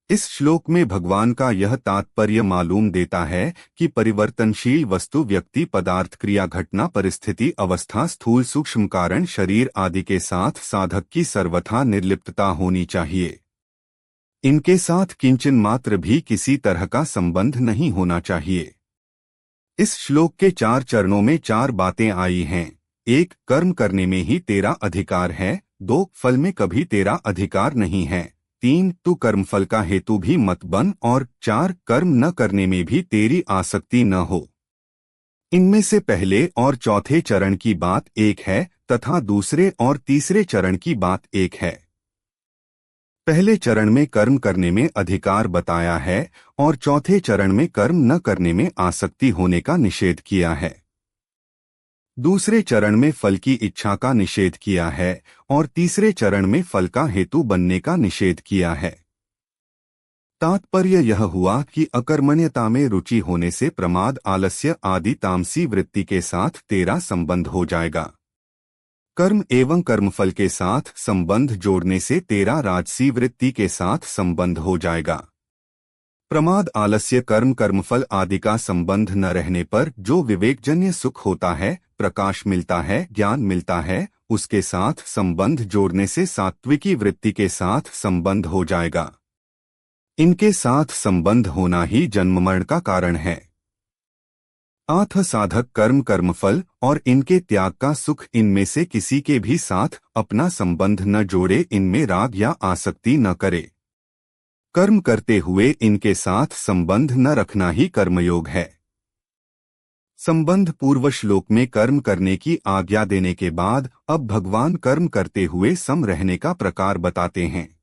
इस श्लोक में भगवान का यह तात्पर्य मालूम देता है कि परिवर्तनशील वस्तु, व्यक्ति, पदार्थ, क्रिया, घटना, परिस्थिति, अवस्था, स्थूल सूक्ष्म कारण, शरीर आदि के साथ साधक की सर्वथा निर्लिप्तता होनी चाहिए। इनके साथ किंचन मात्र भी किसी तरह का संबंध नहीं होना चाहिए। इस श्लोक के 4 चरणों में 4 बातें आई हैं। 1. कर्म करने में ही तेरा अधिकार है। 2. फल में कभी तेरा अधिकार नहीं है। 3. तू कर्मफल का हेतु भी मत बन। और 4. कर्म न करने में भी तेरी आसक्ति न हो। इनमें से पहले और चौथे चरण की बात एक है तथा दूसरे और तीसरे चरण की बात एक है। पहले चरण में कर्म करने में अधिकार बताया है और चौथे चरण में कर्म न करने में आसक्ति होने का निषेध किया है। दूसरे चरण में फल की इच्छा का निषेध किया है और तीसरे चरण में फल का हेतु बनने का निषेध किया है। तात्पर्य यह हुआ कि अकर्मण्यता में रुचि होने से प्रमाद, आलस्य आदि तामसी वृत्ति के साथ तेरा संबंध हो जाएगा। कर्म एवं कर्मफल के साथ संबंध जोड़ने से तेरा राजसी वृत्ति के साथ संबंध हो जाएगा। प्रमाद, आलस्य, कर्म, कर्मफल आदि का संबंध न रहने पर जो विवेकजन्य सुख होता है, प्रकाश मिलता है, ज्ञान मिलता है, उसके साथ संबंध जोड़ने से सात्विकी वृत्ति के साथ संबंध हो जाएगा। इनके साथ संबंध होना ही जन्म मरण का कारण है। आथ साधक कर्म कर्मफल और इनके त्याग का सुख इनमें से किसी के भी साथ अपना संबंध न जोड़े, इनमें राग या आसक्ति न करे। कर्म करते हुए इनके साथ संबंध न रखना ही कर्मयोग है। संबंध पूर्व श्लोक में कर्म करने की आज्ञा देने के बाद अब भगवान कर्म करते हुए सम रहने का प्रकार बताते हैं।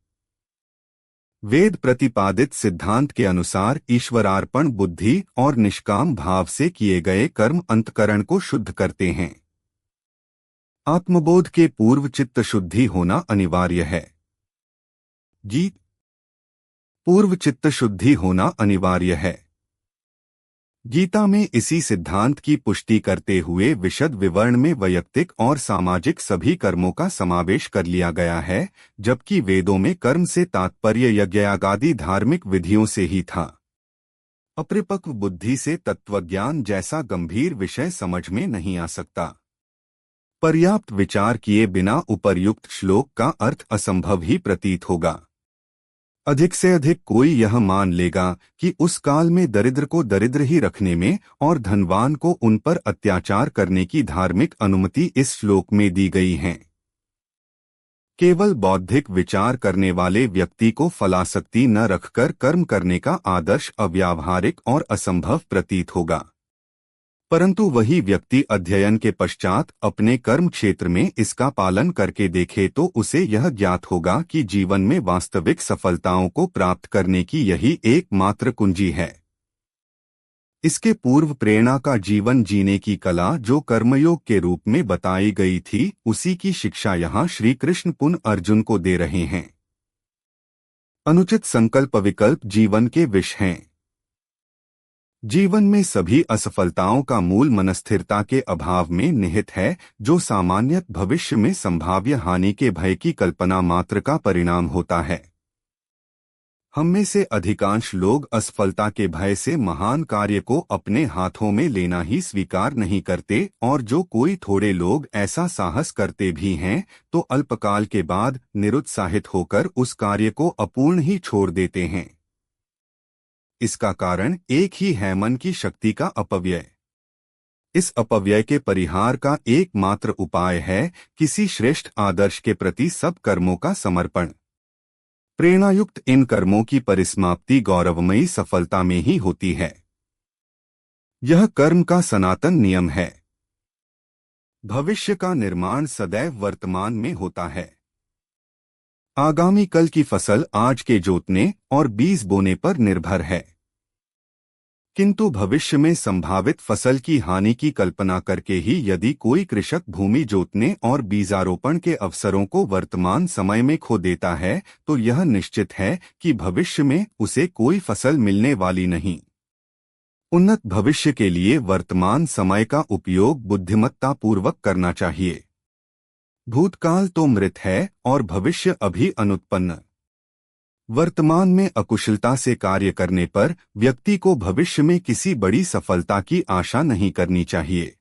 वेद प्रतिपादित सिद्धांत के अनुसार ईश्वरार्पण बुद्धि और निष्काम भाव से किए गए कर्म अंतकरण को शुद्ध करते हैं। आत्मबोध के पूर्व चित्त शुद्धि होना अनिवार्य है। गीत पूर्व चित्त शुद्धि होना अनिवार्य है। गीता में इसी सिद्धांत की पुष्टि करते हुए विशद विवरण में वैयक्तिक और सामाजिक सभी कर्मों का समावेश कर लिया गया है, जबकि वेदों में कर्म से तात्पर्य यज्ञयागादि धार्मिक विधियों से ही था। अपरिपक्व बुद्धि से तत्वज्ञान जैसा गंभीर विषय समझ में नहीं आ सकता। पर्याप्त विचार किए बिना उपर्युक्त श्लोक का अर्थ असंभव ही प्रतीत होगा। अधिक से अधिक कोई यह मान लेगा कि उस काल में दरिद्र को दरिद्र ही रखने में और धनवान को उन पर अत्याचार करने की धार्मिक अनुमति इस श्लोक में दी गई है। केवल बौद्धिक विचार करने वाले व्यक्ति को फलासक्ति न रखकर कर्म करने का आदर्श अव्यावहारिक और असंभव प्रतीत होगा, परंतु वही व्यक्ति अध्ययन के पश्चात अपने कर्म क्षेत्र में इसका पालन करके देखे तो उसे यह ज्ञात होगा कि जीवन में वास्तविक सफलताओं को प्राप्त करने की यही एकमात्र कुंजी है। इसके पूर्व प्रेरणा का जीवन जीने की कला जो कर्मयोग के रूप में बताई गई थी, उसी की शिक्षा यहाँ श्री कृष्ण पुनः अर्जुन को दे रहे हैं। अनुचित संकल्प विकल्प जीवन के विष हैं। जीवन में सभी असफलताओं का मूल मनस्थिरता के अभाव में निहित है, जो सामान्यत भविष्य में संभाव्य हानि के भय की कल्पना मात्र का परिणाम होता है। हम में से अधिकांश लोग असफलता के भय से महान कार्य को अपने हाथों में लेना ही स्वीकार नहीं करते, और जो कोई थोड़े लोग ऐसा साहस करते भी हैं तो अल्पकाल के बाद निरुत्साहित होकर उस कार्य को अपूर्ण ही छोड़ देते हैं। इसका कारण एक ही है, मन की शक्ति का अपव्यय। इस अपव्यय के परिहार का एकमात्र उपाय है किसी श्रेष्ठ आदर्श के प्रति सब कर्मों का समर्पण। प्रेरणायुक्त इन कर्मों की परिसमाप्ति गौरवमयी सफलता में ही होती है। यह कर्म का सनातन नियम है। भविष्य का निर्माण सदैव वर्तमान में होता है। आगामी कल की फसल आज के जोतने और बीज बोने पर निर्भर है, किंतु भविष्य में संभावित फसल की हानि की कल्पना करके ही यदि कोई कृषक भूमि जोतने और बीजारोपण के अवसरों को वर्तमान समय में खो देता है तो यह निश्चित है कि भविष्य में उसे कोई फसल मिलने वाली नहीं। उन्नत भविष्य के लिए वर्तमान समय का उपयोग बुद्धिमत्तापूर्वक करना चाहिए। भूतकाल तो मृत है और भविष्य अभी अनुत्पन्न। वर्तमान में अकुशलता से कार्य करने पर व्यक्ति को भविष्य में किसी बड़ी सफलता की आशा नहीं करनी चाहिए।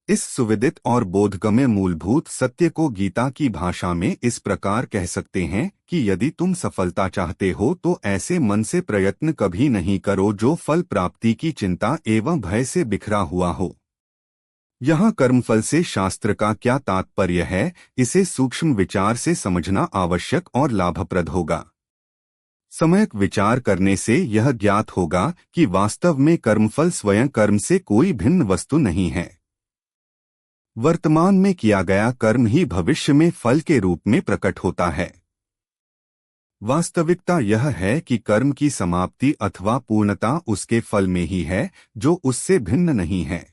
इस सुविदित और बोधगम्य मूलभूत सत्य को गीता की भाषा में इस प्रकार कह सकते हैं कि यदि तुम सफलता चाहते हो तो ऐसे मन से प्रयत्न कभी नहीं करो जो फल प्राप्ति की चिंता एवं भय से बिखरा हुआ हो। यहाँ कर्मफल से शास्त्र का क्या तात्पर्य है, इसे सूक्ष्म विचार से समझना आवश्यक और लाभप्रद होगा। सम्यक विचार करने से यह ज्ञात होगा कि वास्तव में कर्मफल स्वयं कर्म से कोई भिन्न वस्तु नहीं है। वर्तमान में किया गया कर्म ही भविष्य में फल के रूप में प्रकट होता है। वास्तविकता यह है कि कर्म की समाप्ति अथवा पूर्णता उसके फल में ही है, जो उससे भिन्न नहीं है।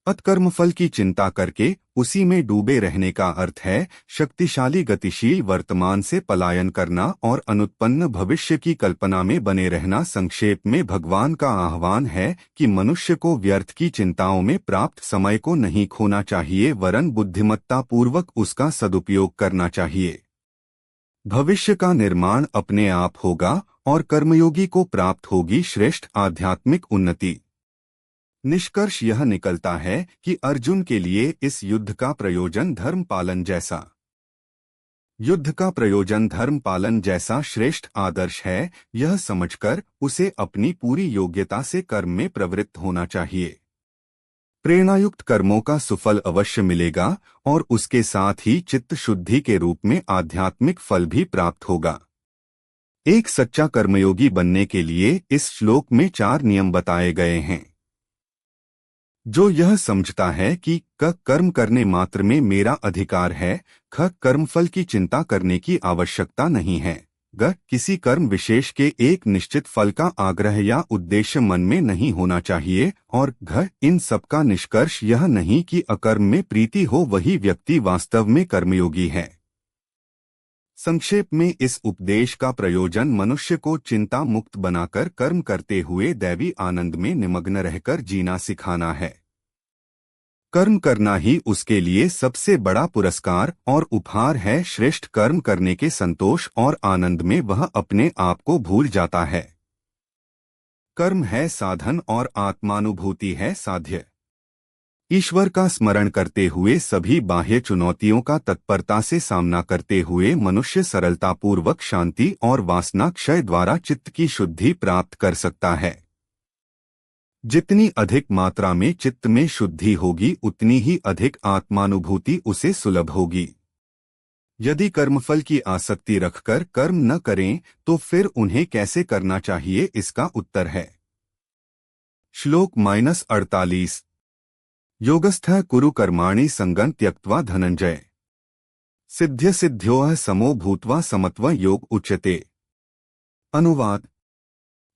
अतकर्मफल की चिंता करके उसी में डूबे रहने का अर्थ है शक्तिशाली गतिशील वर्तमान से पलायन करना और अनुत्पन्न भविष्य की कल्पना में बने रहना। संक्षेप में भगवान का आह्वान है कि मनुष्य को व्यर्थ की चिंताओं में प्राप्त समय को नहीं खोना चाहिए, वरन बुद्धिमत्तापूर्वक उसका सदुपयोग करना चाहिए। भविष्य का निर्माण अपने आप होगा और कर्मयोगी को प्राप्त होगी श्रेष्ठ आध्यात्मिक उन्नति। निष्कर्ष यह निकलता है कि अर्जुन के लिए इस युद्ध का प्रयोजन धर्म पालन जैसा युद्ध का प्रयोजन धर्म पालन जैसा श्रेष्ठ आदर्श है, यह समझकर उसे अपनी पूरी योग्यता से कर्म में प्रवृत्त होना चाहिए। प्रेरणायुक्त कर्मों का सुफल अवश्य मिलेगा और उसके साथ ही चित्त शुद्धि के रूप में आध्यात्मिक फल भी प्राप्त होगा। एक सच्चा कर्मयोगी बनने के लिए इस श्लोक में 4 नियम बताए गए हैं। जो यह समझता है कि क कर्म करने मात्र में मेरा अधिकार है, ख कर्मफल की चिंता करने की आवश्यकता नहीं है, ग किसी कर्म विशेष के एक निश्चित फल का आग्रह या उद्देश्य मन में नहीं होना चाहिए, और घ इन सब का निष्कर्ष यह नहीं कि अकर्म में प्रीति हो वही व्यक्ति वास्तव में कर्मयोगी है। संक्षेप में इस उपदेश का प्रयोजन मनुष्य को चिंता मुक्त बनाकर कर्म करते हुए दैवी आनंद में निमग्न रहकर जीना सिखाना है। कर्म करना ही उसके लिए सबसे बड़ा पुरस्कार और उपहार है। श्रेष्ठ कर्म करने के संतोष और आनंद में वह अपने आप को भूल जाता है। कर्म है साधन और आत्मानुभूति है साध्य। ईश्वर का स्मरण करते हुए सभी बाह्य चुनौतियों का तत्परता से सामना करते हुए मनुष्य सरलतापूर्वक शांति और वासना क्षय द्वारा चित्त की शुद्धि प्राप्त कर सकता है। जितनी अधिक मात्रा में चित्त में शुद्धि होगी उतनी ही अधिक आत्मानुभूति उसे सुलभ होगी। यदि कर्मफल की आसक्ति रखकर कर्म न करें तो फिर उन्हें कैसे करना चाहिए, इसका उत्तर है। श्लोक -48 योगस्थः कुरु कर्माणि संगं त्यक्त्वा धनंजय सिद्ध्य सिद्ध्योः समो भूत्वा समत्व योग उच्यते। अनुवाद: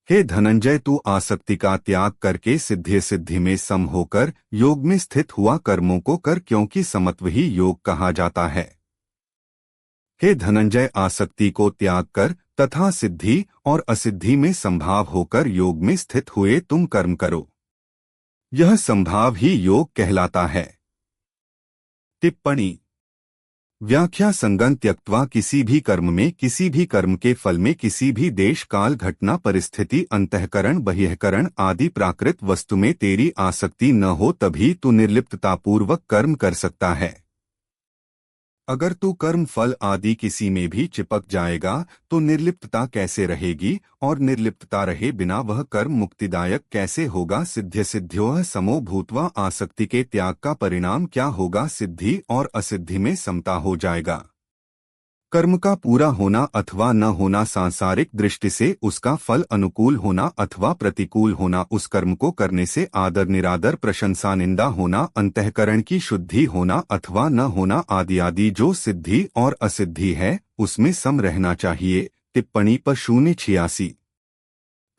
हे धनंजय, तू आसक्ति का त्याग करके सिद्धि सिद्धि में सम होकर योग में स्थित हुआ कर्मों को कर, क्योंकि समत्व ही योग कहा जाता है। हे धनंजय, आसक्ति को त्याग कर तथा सिद्धि और असिद्धि में संभाव होकर योग में स्थित हुए तुम कर्म करो। यह संभाव ही योग कहलाता है। टिप्पणी: व्याख्या संगं त्यक्त्वा किसी भी कर्म में, किसी भी कर्म के फल में, किसी भी देश काल घटना परिस्थिति अंतःकरण बहिःकरण आदि प्राकृत वस्तु में तेरी आसक्ति न हो, तभी तू निर्लिप्ततापूर्वक कर्म कर सकता है। अगर तू कर्म फल आदि किसी में भी चिपक जाएगा तो निर्लिप्तता कैसे रहेगी, और निर्लिप्तता रहे बिना वह कर्म मुक्तिदायक कैसे होगा। सिद्ध्य सिद्ध्योः समो भूत्वा, आसक्ति के त्याग का परिणाम क्या होगा, सिद्धि और असिद्धि में समता हो जाएगा। कर्म का पूरा होना अथवा न होना, सांसारिक दृष्टि से उसका फल अनुकूल होना अथवा प्रतिकूल होना, उस कर्म को करने से आदर निरादर प्रशंसा निंदा होना, अंतःकरण की शुद्धि होना अथवा न होना आदि आदि जो सिद्धि और असिद्धि है उसमें सम रहना चाहिए। टिप्पणी पर 086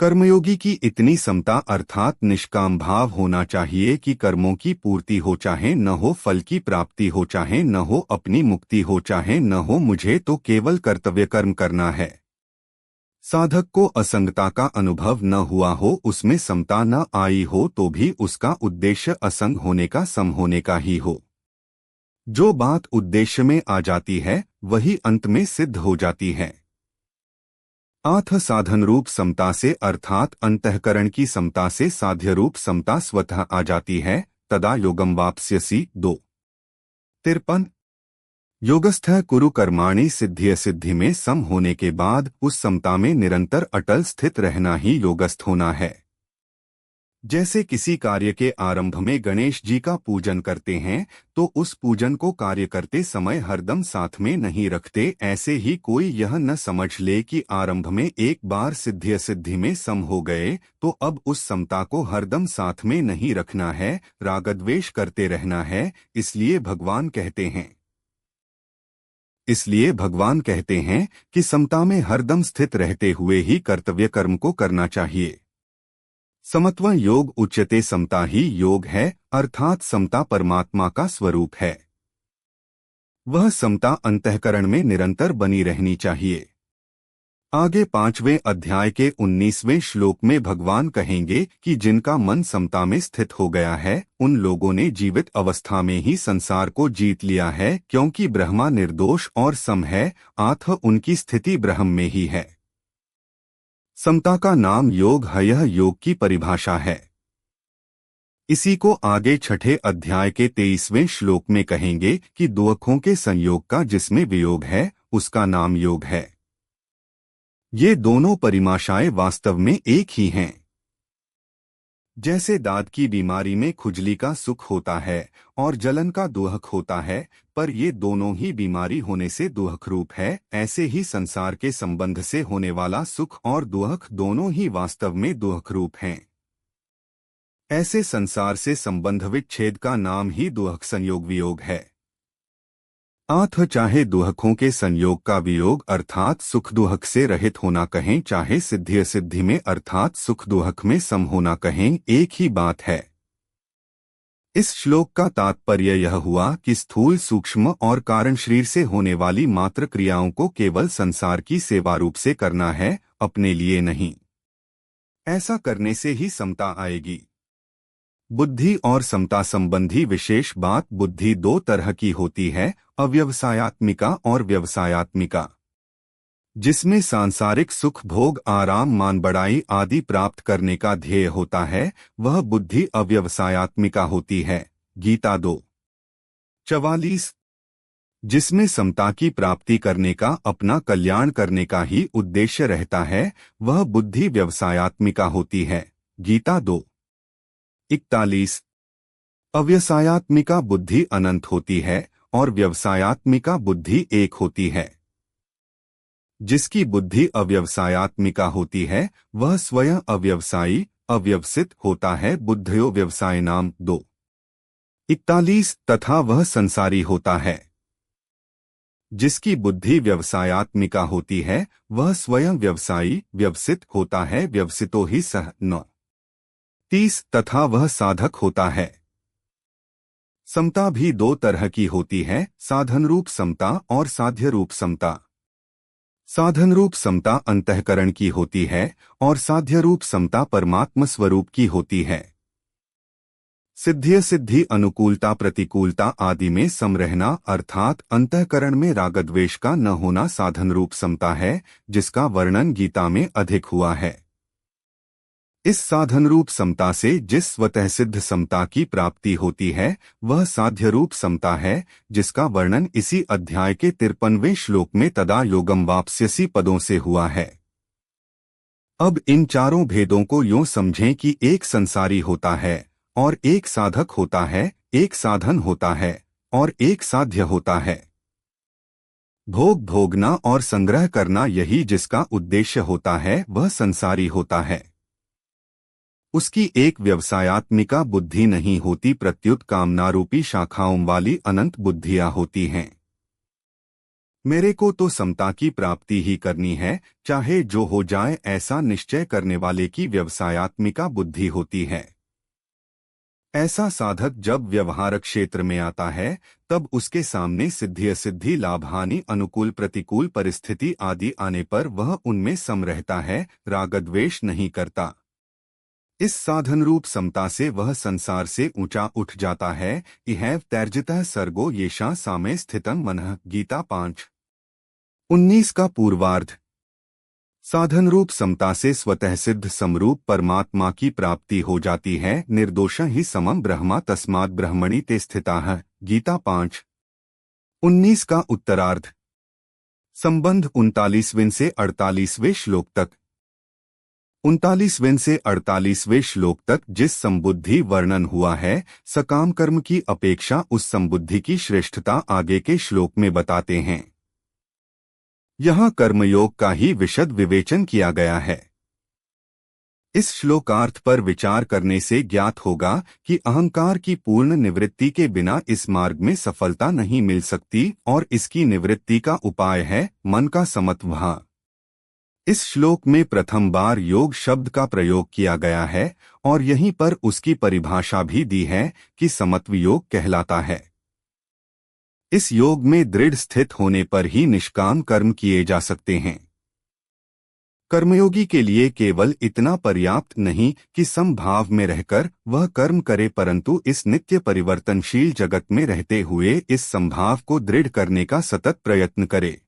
कर्मयोगी की इतनी समता अर्थात निष्काम भाव होना चाहिए कि कर्मों की पूर्ति हो चाहे न हो, फल की प्राप्ति हो चाहे न हो, अपनी मुक्ति हो चाहे न हो, मुझे तो केवल कर्तव्य कर्म करना है। साधक को असंगता का अनुभव न हुआ हो, उसमें समता न आई हो तो भी उसका उद्देश्य असंग होने का सम होने का ही हो। जो बात उद्देश्य में आ जाती है वही अंत में सिद्ध हो जाती है। आथ साधन रूप समता से अर्थात अंतःकरण की समता से साध्य रूप समता स्वतः आ जाती है। तदा योगम वाप्स्यसि। 2:53 योगस्थः कुरु कर्माणि सिद्धिय सिद्धि में सम होने के बाद उस समता में निरंतर अटल स्थित रहना ही योगस्थ होना है। जैसे किसी कार्य के आरंभ में गणेश जी का पूजन करते हैं तो उस पूजन को कार्य करते समय हरदम साथ में नहीं रखते, ऐसे ही कोई यह न समझ ले कि आरंभ में एक बार सिद्धि सिद्धि में सम हो गए तो अब उस समता को हरदम साथ में नहीं रखना है, रागद्वेष करते रहना है। इसलिए भगवान कहते हैं कि समता में हरदम स्थित रहते हुए ही कर्तव्य कर्म को करना चाहिए। समत्व योग उच्यते, समता ही योग है, अर्थात समता परमात्मा का स्वरूप है। वह समता अंतःकरण में निरंतर बनी रहनी चाहिए। आगे 5वें अध्याय के 19वें श्लोक में भगवान कहेंगे कि जिनका मन समता में स्थित हो गया है उन लोगों ने जीवित अवस्था में ही संसार को जीत लिया है, क्योंकि ब्रह्मा निर्दोष और सम है, अतः उनकी स्थिति ब्रह्म में ही है। समता का नाम योग है, यह योग की परिभाषा है। इसी को आगे 6ठे अध्याय के 23वें श्लोक में कहेंगे कि दो अखों के संयोग का जिसमें वियोग है उसका नाम योग है। ये दोनों परिभाषाएं वास्तव में एक ही हैं। जैसे दांत की बीमारी में खुजली का सुख होता है और जलन का दुहक होता है, पर ये दोनों ही बीमारी होने से दुहक रूप है, ऐसे ही संसार के संबंध से होने वाला सुख और दुहक दोनों ही वास्तव में दुहक रूप हैं। ऐसे संसार से संबंध विच्छेद का नाम ही दुहक संयोग वियोग है। आथ चाहे दुहकों के संयोग का वियोग अर्थात सुख दुहक से रहित होना कहें, चाहे सिद्धि असिद्धि में अर्थात सुख दुहक में सम होना कहें, एक ही बात है। इस श्लोक का तात्पर्य यह हुआ कि स्थूल सूक्ष्म और कारण शरीर से होने वाली मात्र क्रियाओं को केवल संसार की सेवा रूप से करना है, अपने लिए नहीं। ऐसा करने से ही समता आएगी। बुद्धि और समता संबंधी विशेष बात, बुद्धि दो तरह की होती है, अव्यवसायत्मिका और व्यवसायत्मिका। जिसमें सांसारिक सुख भोग आराम मान बढ़ाई आदि प्राप्त करने का ध्येय होता है, वह बुद्धि अव्यवसायत्मिका होती है। गीता 2:44। जिसमें समता की प्राप्ति करने का, अपना कल्याण करने का ही उद्देश्य रहता है, वह बुद्धि व्यवसायत्मिका होती है। गीता 2:41। अव्यवसायत्मिका बुद्धि अनंत होती है और व्यवसायत्मिका बुद्धि एक होती है। जिसकी बुद्धि अव्यवसायत्मिका होती है, वह स्वयं अव्यवसायी अव्यवसित होता है। बुद्धयो व्यवसाय नाम 2:41 तथा वह संसारी होता है। जिसकी बुद्धि व्यवसायत्मिका होती है, वह स्वयं व्यवसायी व्यवसित होता है। व्यवसितो ही सह 9:30 तथा वह साधक होता है। समता भी दो तरह की होती है, साधन रूप समता और साध्य रूप समता। साधन रूप समता अंतःकरण की होती है और साध्य रूप समता परमात्म स्वरूप की होती है। सिद्धि सिद्धि अनुकूलता प्रतिकूलता आदि में सम रहना अर्थात अंतःकरण में रागद्वेष का न होना साधन रूप समता है, जिसका वर्णन गीता में अधिक हुआ है। इस साधन रूप समता से जिस स्वतः सिद्ध समता की प्राप्ति होती है, वह साध्य रूप समता है, जिसका वर्णन इसी अध्याय के 53वें श्लोक में तदा योगम वाप्स्यसि पदों से हुआ है। अब इन चारों भेदों को यूं समझें कि एक संसारी होता है और एक साधक होता है, एक साधन होता है और एक साध्य होता है। भोग भोगना और संग्रह करना, यही जिसका उद्देश्य होता है, वह संसारी होता है। उसकी एक व्यवसायत्मिका बुद्धि नहीं होती, प्रत्युत कामनारूपी शाखाओं वाली अनंत बुद्धियां होती हैं। मेरे को तो समता की प्राप्ति ही करनी है, चाहे जो हो जाए, ऐसा निश्चय करने वाले की व्यवसायत्मिका बुद्धि होती है। ऐसा साधक जब व्यवहारक क्षेत्र में आता है, तब उसके सामने सिद्धि असिद्धि लाभ हानि अनुकूल प्रतिकूल परिस्थिति आदि आने पर वह उनमें सम रहता है, रागद्वेष नहीं करता। इस साधन रूप समता से वह संसार से ऊंचा उठ जाता है। इहैव तैर्जितः सर्गो येषां सामे स्थितं मनः। गीता 5:19 का पूर्वार्ध। साधन रूप समता से स्वतः सिद्ध समरूप परमात्मा की प्राप्ति हो जाती है। निर्दोष ही समम ब्रह्मा तस्मात् ब्रह्मणि ते स्थिताः। गीता 5:19 का उत्तरार्ध। संबंध 39वें से 48वें श्लोक तक। 39वें से 48वें श्लोक तक जिस संबुद्धि वर्णन हुआ है, सकाम कर्म की अपेक्षा उस संबुद्धि की श्रेष्ठता आगे के श्लोक में बताते हैं। यहाँ कर्मयोग का ही विशद विवेचन किया गया है। इस श्लोकार्थ पर विचार करने से ज्ञात होगा कि अहंकार की पूर्ण निवृत्ति के बिना इस मार्ग में सफलता नहीं मिल सकती और इसकी निवृत्ति का उपाय है मन का समत्वभाव। इस श्लोक में प्रथम बार योग शब्द का प्रयोग किया गया है और यहीं पर उसकी परिभाषा भी दी है कि समत्व योग कहलाता है। इस योग में दृढ़ स्थित होने पर ही निष्काम कर्म किए जा सकते हैं। कर्मयोगी के लिए केवल इतना पर्याप्त नहीं कि समभाव में रहकर वह कर्म करे, परंतु इस नित्य परिवर्तनशील जगत में रहते हुए इस समभाव को दृढ़ करने का सतत प्रयत्न करे।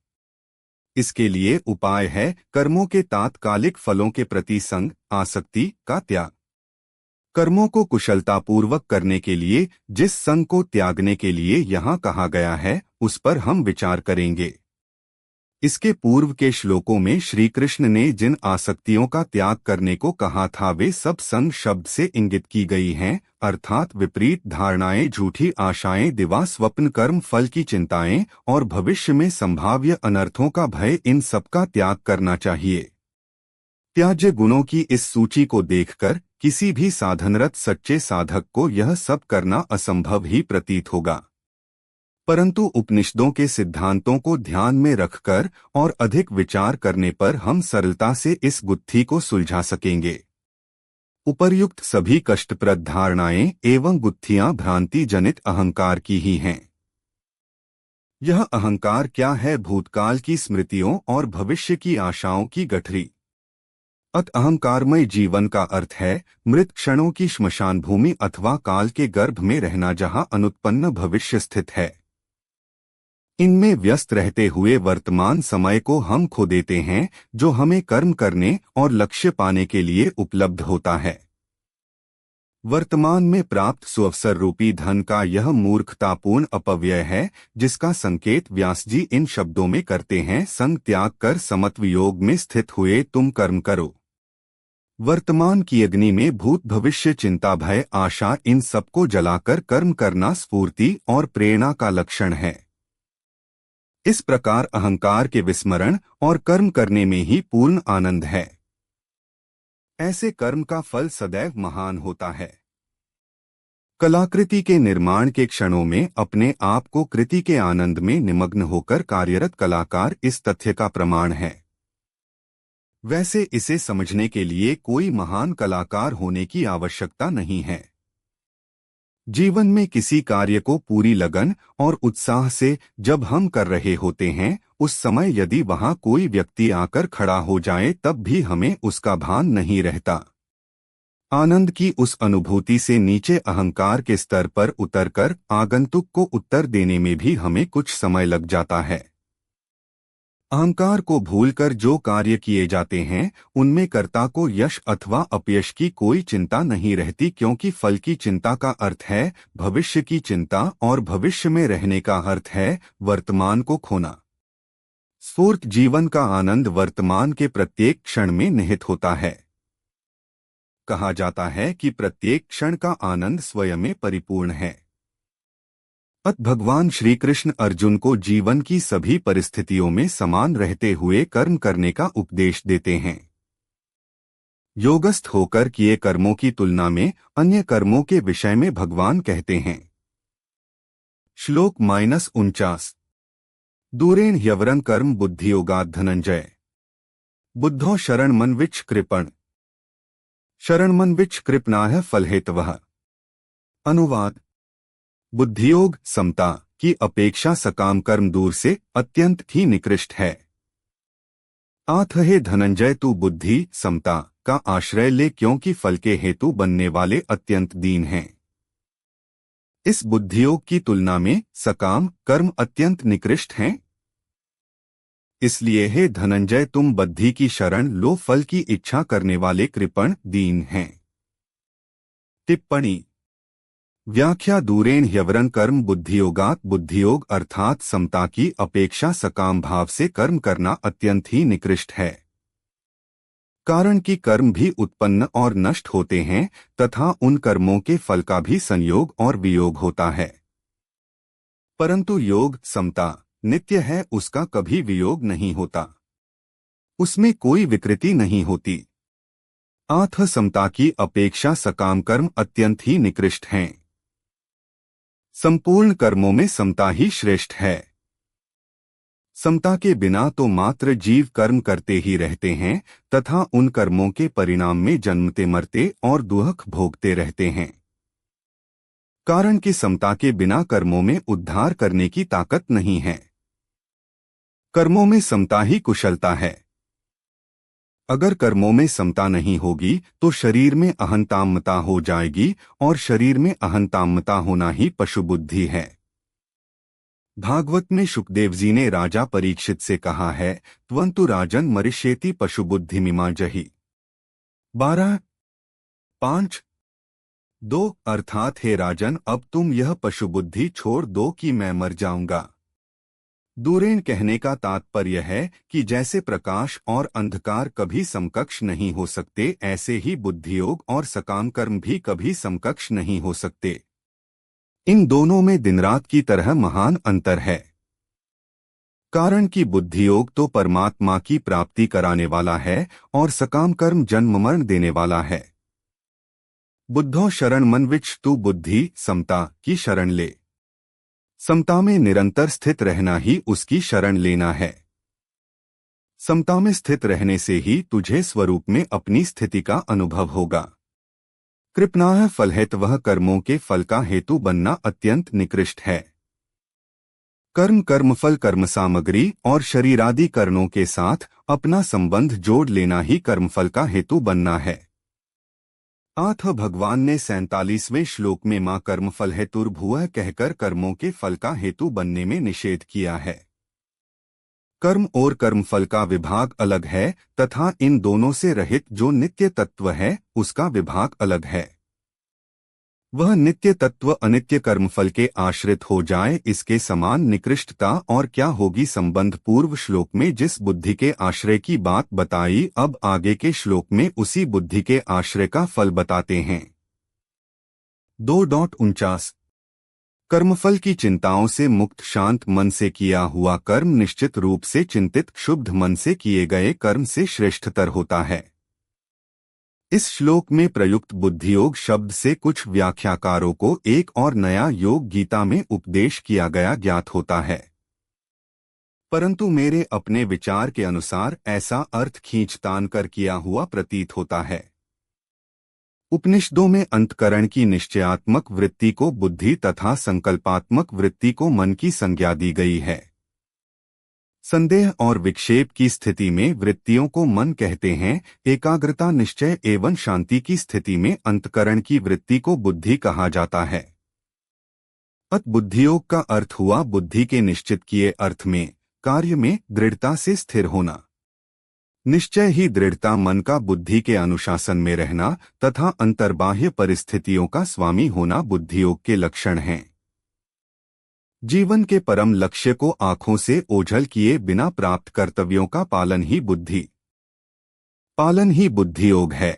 इसके लिए उपाय है कर्मों के तात्कालिक फलों के प्रति संग आसक्ति का त्याग। कर्मों को कुशलतापूर्वक करने के लिए जिस संग को त्यागने के लिए यहाँ कहा गया है, उस पर हम विचार करेंगे। इसके पूर्व के श्लोकों में श्री कृष्ण ने जिन आसक्तियों का त्याग करने को कहा था वे सब संग शब्द से इंगित की गई हैं, अर्थात विपरीत धारणाएं, झूठी आशाएं, दिवा स्वप्न, कर्म फल की चिंताएं और भविष्य में संभाव्य अनर्थों का भय, इन सब का त्याग करना चाहिए। त्याज्य गुणों की इस सूची को देखकर किसी भी साधनरत सच्चे साधक को यह सब करना असंभव ही प्रतीत होगा, परंतु उपनिषदों के सिद्धांतों को ध्यान में रखकर और अधिक विचार करने पर हम सरलता से इस गुत्थी को सुलझा सकेंगे। उपर्युक्त सभी कष्टप्रद धारणाएं एवं गुत्थियां भ्रांति जनित अहंकार की ही हैं। यह अहंकार क्या है? भूतकाल की स्मृतियों और भविष्य की आशाओं की गठरी। अहंकारमय जीवन का अर्थ है मृत क्षणों की श्मशान भूमि अथवा काल के गर्भ में रहना, जहां अनुत्पन्न भविष्य स्थित है। इनमें व्यस्त रहते हुए वर्तमान समय को हम खो देते हैं, जो हमें कर्म करने और लक्ष्य पाने के लिए उपलब्ध होता है। वर्तमान में प्राप्त सुअवसर रूपी धन का यह मूर्खतापूर्ण अपव्यय है, जिसका संकेत व्यास जी इन शब्दों में करते हैं, संग त्याग कर समत्व योग में स्थित हुए तुम कर्म करो। वर्तमान की अग्नि में भूत भविष्य चिंता भय आशा, इन सबको जलाकर कर्म करना स्फूर्ति और प्रेरणा का लक्षण है। इस प्रकार अहंकार के विस्मरण और कर्म करने में ही पूर्ण आनंद है। ऐसे कर्म का फल सदैव महान होता है। कलाकृति के निर्माण के क्षणों में अपने आप को कृति के आनंद में निमग्न होकर कार्यरत कलाकार इस तथ्य का प्रमाण है। वैसे इसे समझने के लिए कोई महान कलाकार होने की आवश्यकता नहीं है। जीवन में किसी कार्य को पूरी लगन और उत्साह से जब हम कर रहे होते हैं, उस समय यदि वहां कोई व्यक्ति आकर खड़ा हो जाए तब भी हमें उसका भान नहीं रहता। आनंद की उस अनुभूति से नीचे अहंकार के स्तर पर उतरकर आगंतुक को उत्तर देने में भी हमें कुछ समय लग जाता है। अहंकार को भूलकर जो कार्य किए जाते हैं उनमें कर्ता को यश अथवा अपयश की कोई चिंता नहीं रहती, क्योंकि फल की चिंता का अर्थ है भविष्य की चिंता और भविष्य में रहने का अर्थ है वर्तमान को खोना। स्फूर्त जीवन का आनंद वर्तमान के प्रत्येक क्षण में निहित होता है। कहा जाता है कि प्रत्येक क्षण का आनंद स्वयं में परिपूर्ण है। भगवान श्री कृष्ण अर्जुन को जीवन की सभी परिस्थितियों में समान रहते हुए कर्म करने का उपदेश देते हैं। योगस्थ होकर किए कर्मों की तुलना में अन्य कर्मों के विषय में भगवान कहते हैं। श्लोक -49 दूरेण ह्यवरं कर्म बुद्धियोगात् धनंजय बुद्धो शरणमन्विच्छ कृपण शरणमन्विच्छ कृपणाय फलहेतवः। अनुवाद: बुद्धियोग समता की अपेक्षा सकाम कर्म दूर से अत्यंत ही निकृष्ट है। आथ हे धनंजय, तू बुद्धि समता का आश्रय ले, क्योंकि फल के हेतु बनने वाले अत्यंत दीन हैं। इस बुद्धियोग की तुलना में सकाम कर्म अत्यंत निकृष्ट हैं। इसलिए हे धनंजय, तुम बुद्धि की शरण लो, फल की इच्छा करने वाले कृपण दीन हैं। टिप्पणी व्याख्या: दूरेण ह्यवरं कर्म बुद्धियोगात्, बुद्धियोग अर्थात समता की अपेक्षा सकाम भाव से कर्म करना अत्यंत ही निकृष्ट है। कारण कि कर्म भी उत्पन्न और नष्ट होते हैं तथा उन कर्मों के फल का भी संयोग और वियोग होता है, परंतु योग समता नित्य है, उसका कभी वियोग नहीं होता, उसमें कोई विकृति नहीं होती। आथ समता की अपेक्षा सकाम कर्म अत्यंत ही निकृष्ट हैं। संपूर्ण कर्मों में समता ही श्रेष्ठ है। समता के बिना तो मात्र जीव कर्म करते ही रहते हैं तथा उन कर्मों के परिणाम में जन्मते मरते और दुख भोगते रहते हैं। कारण कि समता के बिना कर्मों में उद्धार करने की ताकत नहीं है। कर्मों में समता ही कुशलता है। अगर कर्मों में समता नहीं होगी तो शरीर में अहंतामता हो जाएगी, और शरीर में अहंतामता होना ही पशु बुद्धि है। भागवत में शुकदेव जी ने राजा परीक्षित से कहा है, त्वंतु राजन मरिष्येति पशु बुद्धिमिमा जहि। 12:5-2 अर्थात हे राजन, अब तुम यह पशु बुद्धि छोड़ दो कि मैं मर जाऊंगा। दूरेण कहने का तात्पर्य है कि जैसे प्रकाश और अंधकार कभी समकक्ष नहीं हो सकते, ऐसे ही बुद्धियोग और सकाम कर्म भी कभी समकक्ष नहीं हो सकते। इन दोनों में दिन रात की तरह महान अंतर है। कारण कि बुद्धियोग तो परमात्मा की प्राप्ति कराने वाला है और सकाम कर्म जन्म मरण देने वाला है। बुद्धो शरण मन विच तू बुद्धि समता की शरण ले। समता में निरंतर स्थित रहना ही उसकी शरण लेना है। समता में स्थित रहने से ही तुझे स्वरूप में अपनी स्थिति का अनुभव होगा। कृपणाः फलहेतवः कर्मों के फल का हेतु बनना अत्यंत निकृष्ट है। कर्म कर्मफल कर्म सामग्री और शरीरादि करणों के साथ अपना संबंध जोड़ लेना ही कर्मफल का हेतु बनना है। आठ भगवान ने 47वें श्लोक में मां कर्मफल हेतुर्भुवः कहकर कर्मों के फल का हेतु बनने में निषेध किया है। कर्म और कर्मफल का विभाग अलग है तथा इन दोनों से रहित जो नित्य तत्व है उसका विभाग अलग है। वह नित्य तत्व अनित्य कर्मफल के आश्रित हो जाए, इसके समान निकृष्टता और क्या होगी। संबंध पूर्व श्लोक में जिस बुद्धि के आश्रय की बात बताई, अब आगे के श्लोक में उसी बुद्धि के आश्रय का फल बताते हैं। 2.49 कर्मफल की चिंताओं से मुक्त शांत मन से किया हुआ कर्म निश्चित रूप से चिंतित क्षुब्ध मन से किए गए कर्म से श्रेष्ठतर होता है। इस श्लोक में प्रयुक्त बुद्धियोग शब्द से कुछ व्याख्याकारों को एक और नया योग गीता में उपदेश किया गया ज्ञात होता है, परंतु मेरे अपने विचार के अनुसार ऐसा अर्थ खींचतान कर किया हुआ प्रतीत होता है। उपनिषदों में अंतकरण की निश्चयात्मक वृत्ति को बुद्धि तथा संकल्पात्मक वृत्ति को मन की संज्ञा दी गई है। संदेह और विक्षेप की स्थिति में वृत्तियों को मन कहते हैं। एकाग्रता निश्चय एवं शांति की स्थिति में अंतकरण की वृत्ति को बुद्धि कहा जाता है। अत बुद्धियोग का अर्थ हुआ बुद्धि के निश्चित किए अर्थ में, कार्य में दृढ़ता से स्थिर होना। निश्चय ही दृढ़ता मन का बुद्धि के अनुशासन में रहना तथा अंतर्बाह्य परिस्थितियों का स्वामी होना बुद्धियोग के लक्षण हैं। जीवन के परम लक्ष्य को आंखों से ओझल किए बिना प्राप्त कर्तव्यों का पालन ही बुद्धियोग है।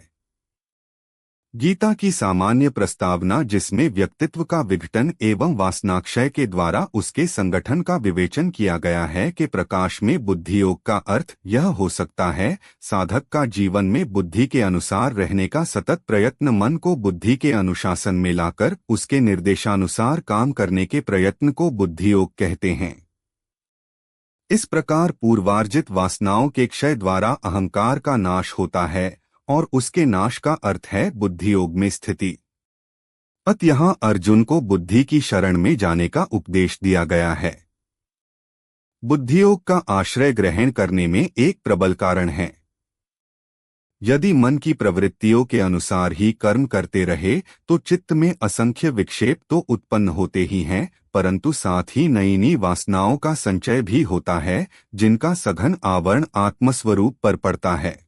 गीता की सामान्य प्रस्तावना, जिसमें व्यक्तित्व का विघटन एवं वासनाक्षय के द्वारा उसके संगठन का विवेचन किया गया है, के प्रकाश में बुद्धियोग का अर्थ यह हो सकता है, साधक का जीवन में बुद्धि के अनुसार रहने का सतत प्रयत्न, मन को बुद्धि के अनुशासन में लाकर उसके निर्देशानुसार काम करने के प्रयत्न को बुद्धियोग कहते हैं। इस प्रकार पूर्वार्जित वासनाओं के क्षय द्वारा अहंकार का नाश होता है और उसके नाश का अर्थ है बुद्धियोग में स्थिति। अत यहाँ अर्जुन को बुद्धि की शरण में जाने का उपदेश दिया गया है। बुद्धियोग का आश्रय ग्रहण करने में एक प्रबल कारण है। यदि मन की प्रवृत्तियों के अनुसार ही कर्म करते रहे तो चित्त में असंख्य विक्षेप तो उत्पन्न होते ही हैं, परंतु साथ ही नई नई वासनाओं का संचय भी होता है, जिनका सघन आवरण आत्मस्वरूप पर पड़ता है।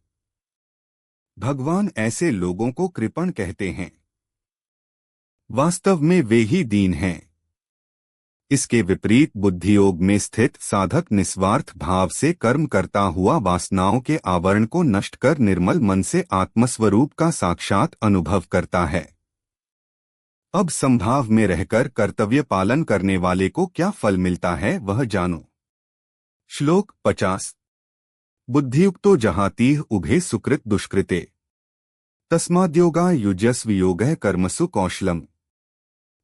भगवान ऐसे लोगों को कृपण कहते हैं। वास्तव में वे ही दीन हैं। इसके विपरीत बुद्धियोग में स्थित साधक निस्वार्थ भाव से कर्म करता हुआ वासनाओं के आवरण को नष्ट कर निर्मल मन से आत्मस्वरूप का साक्षात अनुभव करता है। अब संभाव में रहकर कर्तव्य पालन करने वाले को क्या फल मिलता है वह जानो। श्लोक 50 बुद्धियुक्तो जहातीह उभे सुकृत दुष्कृते तस्माद्योगा युजस्व योगः कर्मसु कौशलम।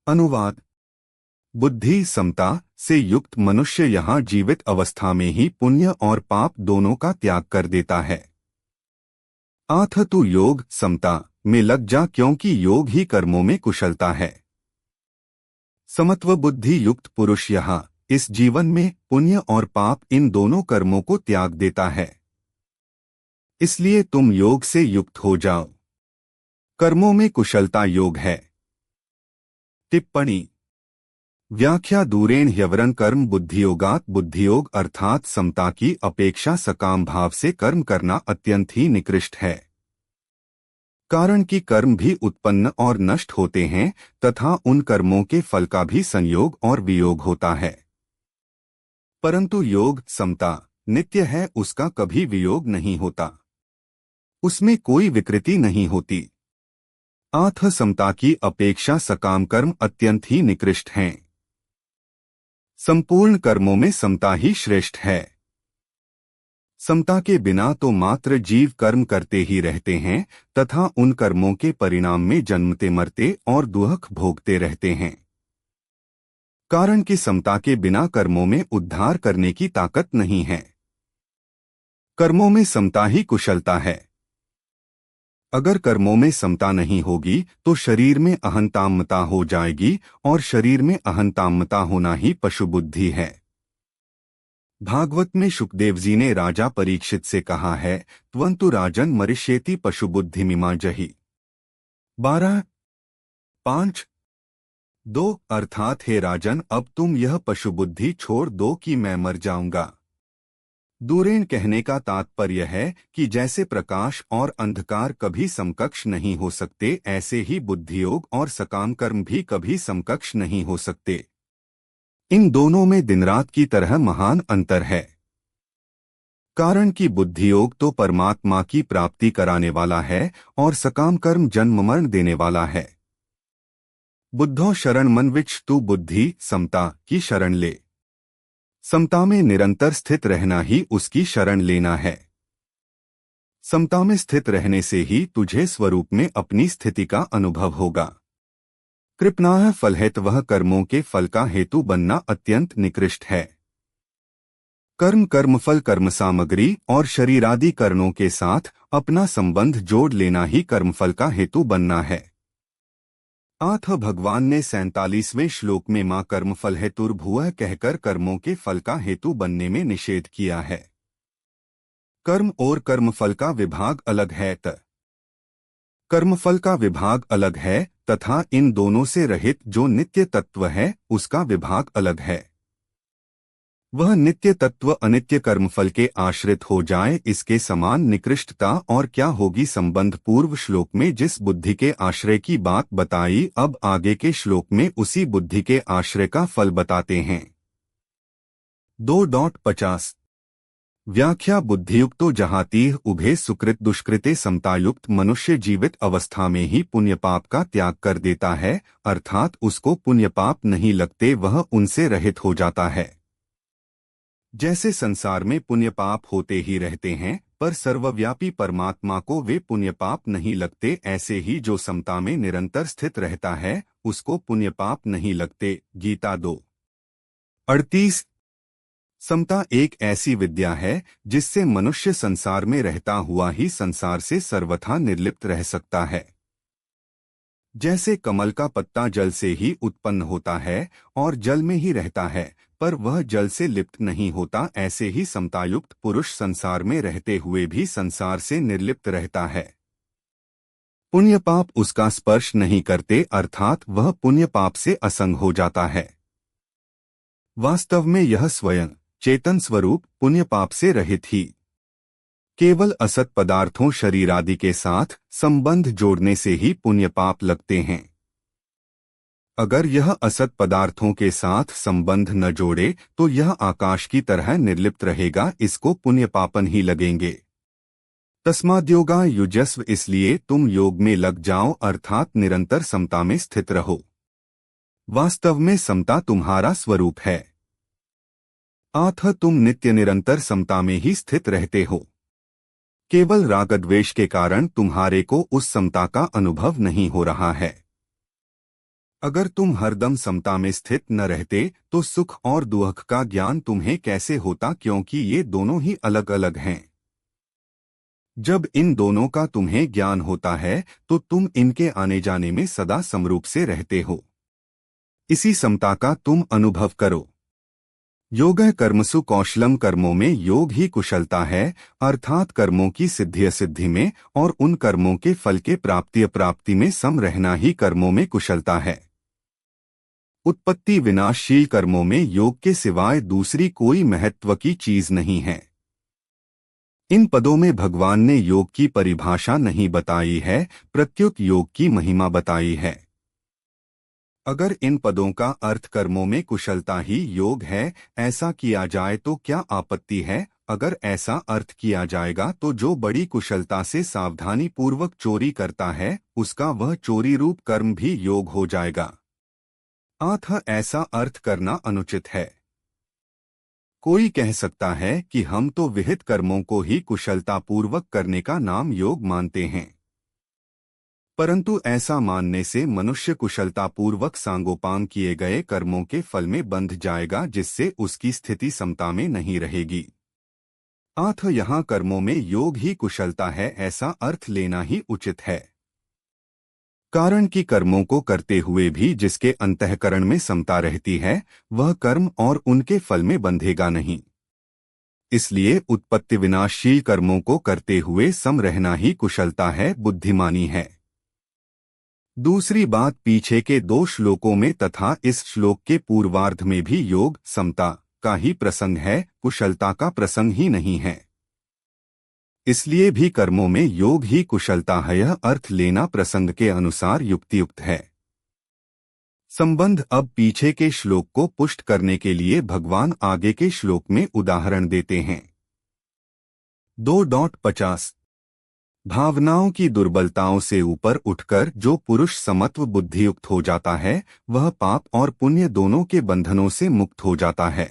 अनुवाद बुद्धि समता से युक्त मनुष्य यहाँ जीवित अवस्था में ही पुण्य और पाप दोनों का त्याग कर देता है। आथ तू योग समता में लग जा, क्योंकि योग ही कर्मों में कुशलता है। समत्व बुद्धि युक्त पुरुष यहाँ इस जीवन में पुण्य और पाप इन दोनों कर्मों को त्याग देता है। इसलिए तुम योग से युक्त हो जाओ। कर्मों में कुशलता योग है। टिप्पणी व्याख्या दूरेण ह्यवरन कर्म बुद्धियोगात बुद्धियोग अर्थात समता की अपेक्षा सकाम भाव से कर्म करना अत्यंत ही निकृष्ट है। कारण कि कर्म भी उत्पन्न और नष्ट होते हैं तथा उन कर्मों के फल का भी संयोग और वियोग होता है। परंतु योग समता नित्य है, उसका कभी वियोग नहीं होता, उसमें कोई विकृति नहीं होती। आत्म समता की अपेक्षा सकाम कर्म अत्यंत ही निकृष्ट हैं। संपूर्ण कर्मों में समता ही श्रेष्ठ है। समता के बिना तो मात्र जीव कर्म करते ही रहते हैं तथा उन कर्मों के परिणाम में जन्मते मरते और दुख भोगते रहते हैं। कारण कि समता के बिना कर्मों में उद्धार करने की ताकत नहीं है। कर्मों में समता ही कुशलता है। अगर कर्मों में समता नहीं होगी तो शरीर में अहंतामता हो जाएगी, और शरीर में अहंतामता होना ही पशु बुद्धि है। भागवत में शुकदेव जी ने राजा परीक्षित से कहा है, त्वंतु राजन मरिष्येति पशु बुद्धिमिमा जहि। 12:5-2 अर्थात हे राजन, अब तुम यह पशु बुद्धि छोड़ दो कि मैं मर जाऊंगा। दूरेण कहने का तात्पर्य है कि जैसे प्रकाश और अंधकार कभी समकक्ष नहीं हो सकते, ऐसे ही बुद्धियोग और सकाम कर्म भी कभी समकक्ष नहीं हो सकते। इन दोनों में दिन रात की तरह महान अंतर है। कारण कि बुद्धियोग तो परमात्मा की प्राप्ति कराने वाला है और सकाम कर्म जन्म मरण देने वाला है। बुद्धो शरण मन विच तू बुद्धि समता की शरण ले। समता में निरंतर स्थित रहना ही उसकी शरण लेना है। समता में स्थित रहने से ही तुझे स्वरूप में अपनी स्थिति का अनुभव होगा। कृपणाः फलहेतवः कर्मों के फल का हेतु बनना अत्यंत निकृष्ट है। कर्म कर्मफल कर्म सामग्री और शरीरादि करणों के साथ अपना संबंध जोड़ लेना ही कर्मफल का हेतु बनना है। आठ भगवान ने 47वें श्लोक में मां कर्मफल हेतुर्भुवः कहकर कर्मों के फल का हेतु बनने में निषेध किया है। कर्म और कर्मफल का विभाग अलग है कर्मफल का विभाग अलग है तथा इन दोनों से रहित जो नित्य तत्व है उसका विभाग अलग है। वह नित्य तत्व अनित्य कर्मफल के आश्रित हो जाए, इसके समान निकृष्टता और क्या होगी। संबंध पूर्व श्लोक में जिस बुद्धि के आश्रय की बात बताई, अब आगे के श्लोक में उसी बुद्धि के आश्रय का फल बताते हैं। 2.50 व्याख्या बुद्धियुक्तो जहातीह उभे सुकृत दुष्कृते समतायुक्त मनुष्य जीवित अवस्था में ही पुण्य पाप का त्याग कर देता है, अर्थात उसको पुण्य पाप नहीं लगते, वह उनसे रहित हो जाता है। जैसे संसार में पुण्य पाप होते ही रहते हैं पर सर्वव्यापी परमात्मा को वे पुण्य पाप नहीं लगते, ऐसे ही जो समता में निरंतर स्थित रहता है उसको पुण्य पाप नहीं लगते। गीता 2:38 समता एक ऐसी विद्या है जिससे मनुष्य संसार में रहता हुआ ही संसार से सर्वथा निर्लिप्त रह सकता है। जैसे कमल का पत्ता जल से ही उत्पन्न होता है और जल में ही रहता है पर वह जल से लिप्त नहीं होता, ऐसे ही समतायुक्त पुरुष संसार में रहते हुए भी संसार से निर्लिप्त रहता है। पुण्य पाप उसका स्पर्श नहीं करते, अर्थात वह पुण्य पाप से असंग हो जाता है। वास्तव में यह स्वयं चेतन स्वरूप पुण्य पाप से रहित ही केवल असत पदार्थों शरीर आदि के साथ संबंध जोड़ने से ही पुण्य पाप लगते हैं। अगर यह असत पदार्थों के साथ संबंध न जोड़े तो यह आकाश की तरह निर्लिप्त रहेगा, इसको पुण्य पापन ही लगेंगे। तस्माद्योगा युजस्व, इसलिए तुम योग में लग जाओ, अर्थात निरंतर समता में स्थित रहो। वास्तव में समता तुम्हारा स्वरूप है। तुम नित्य निरंतर समता में ही स्थित रहते हो। केवल रागद्वेष के कारण तुम्हारे को उस समता का अनुभव नहीं हो रहा है। अगर तुम हरदम समता में स्थित न रहते तो सुख और दुख का ज्ञान तुम्हें कैसे होता, क्योंकि ये दोनों ही अलग अलग हैं। जब इन दोनों का तुम्हें ज्ञान होता है तो तुम इनके आने जाने में सदा समरूप से रहते हो। इसी समता का तुम अनुभव करो। योगः कर्मसु कौशलम, कर्मों में योग ही कुशलता है, अर्थात कर्मों की सिद्धि असिद्धि में और उन कर्मों के फल के प्राप्ति अप्राप्ति में सम रहना ही कर्मों में कुशलता है। उत्पत्ति विनाशशील कर्मों में योग के सिवाय दूसरी कोई महत्व की चीज नहीं है। इन पदों में भगवान ने योग की परिभाषा नहीं बताई है, प्रत्युत योग की महिमा बताई है। अगर इन पदों का अर्थ कर्मों में कुशलता ही योग है, ऐसा किया जाए तो क्या आपत्ति है? अगर ऐसा अर्थ किया जाएगा तो जो बड़ी कुशलता से सावधानी पूर्वक चोरी करता है, उसका वह चोरी रूप कर्म भी योग हो जाएगा। अतः ऐसा अर्थ करना अनुचित है। कोई कह सकता है कि हम तो विहित कर्मों को ही कुशलतापूर्वक करने का नाम योग मानते हैं, परंतु ऐसा मानने से मनुष्य कुशलतापूर्वक सांगोपांग किए गए कर्मों के फल में बंध जाएगा, जिससे उसकी स्थिति समता में नहीं रहेगी। अतः यहाँ कर्मों में योग ही कुशलता है, ऐसा अर्थ लेना ही उचित है। कारण कि कर्मों को करते हुए भी जिसके अंतःकरण में समता रहती है, वह कर्म और उनके फल में बंधेगा नहीं। इसलिए उत्पत्ति विनाशशील कर्मों को करते हुए सम रहना ही कुशलता है, बुद्धिमानी है। दूसरी बात, पीछे के 2 श्लोकों में तथा इस श्लोक के पूर्वार्ध में भी योग समता का ही प्रसंग है, कुशलता का प्रसंग ही नहीं है। इसलिए भी कर्मों में योग ही कुशलता है, यह अर्थ लेना प्रसंग के अनुसार युक्तियुक्त है। संबंध अब पीछे के श्लोक को पुष्ट करने के लिए भगवान आगे के श्लोक में उदाहरण देते हैं। 2.50 भावनाओं की दुर्बलताओं से ऊपर उठकर जो पुरुष समत्व बुद्धियुक्त हो जाता है, वह पाप और पुण्य दोनों के बंधनों से मुक्त हो जाता है।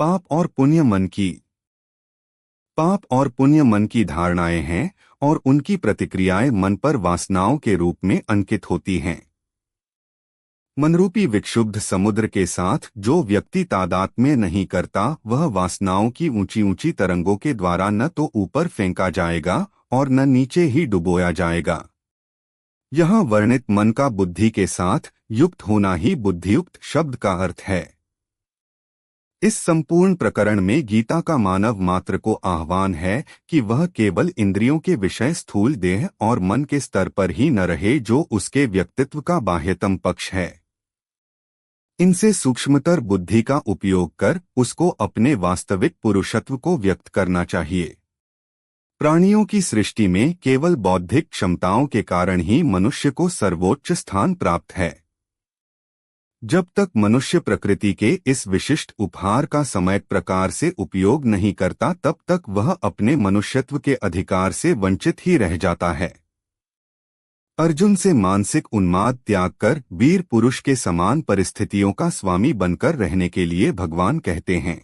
पाप और पुण्य मन की धारणाएं हैं और उनकी प्रतिक्रियाएं मन पर वासनाओं के रूप में अंकित होती हैं। मनरूपी विक्षुब्ध समुद्र के साथ जो व्यक्ति तादात्म्य नहीं करता, वह वासनाओं की ऊंची ऊंची तरंगों के द्वारा न तो ऊपर फेंका जाएगा और न नीचे ही डुबोया जाएगा। यहाँ वर्णित मन का बुद्धि के साथ युक्त होना ही बुद्धियुक्त शब्द का अर्थ है। इस संपूर्ण प्रकरण में गीता का मानव मात्र को आह्वान है कि वह केवल इंद्रियों के विषय स्थूल देह और मन के स्तर पर ही न रहे, जो उसके व्यक्तित्व का बाह्यतम पक्ष है। इनसे सूक्ष्मतर बुद्धि का उपयोग कर उसको अपने वास्तविक पुरुषत्व को व्यक्त करना चाहिए। प्राणियों की सृष्टि में केवल बौद्धिक क्षमताओं के कारण ही मनुष्य को सर्वोच्च स्थान प्राप्त है। जब तक मनुष्य प्रकृति के इस विशिष्ट उपहार का सम्यक प्रकार से उपयोग नहीं करता, तब तक वह अपने मनुष्यत्व के अधिकार से वंचित ही रह जाता है। अर्जुन से मानसिक उन्माद त्याग कर वीर पुरुष के समान परिस्थितियों का स्वामी बनकर रहने के लिए भगवान कहते हैं।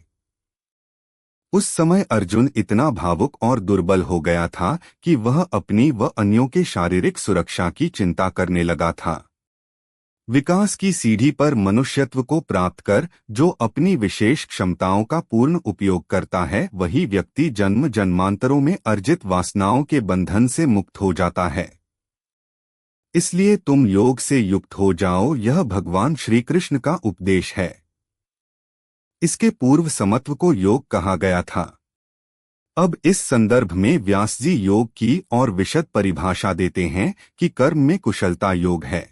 उस समय अर्जुन इतना भावुक और दुर्बल हो गया था कि वह अपनी व अन्यों के शारीरिक सुरक्षा की चिंता करने लगा था। विकास की सीढ़ी पर मनुष्यत्व को प्राप्त कर जो अपनी विशेष क्षमताओं का पूर्ण उपयोग करता है, वही व्यक्ति जन्म जन्मांतरों में अर्जित वासनाओं के बंधन से मुक्त हो जाता है। इसलिए तुम योग से युक्त हो जाओ, यह भगवान श्री कृष्ण का उपदेश है। इसके पूर्व समत्व को योग कहा गया था। अब इस संदर्भ में व्यास जी योग की और विशद परिभाषा देते हैं कि कर्म में कुशलता योग है।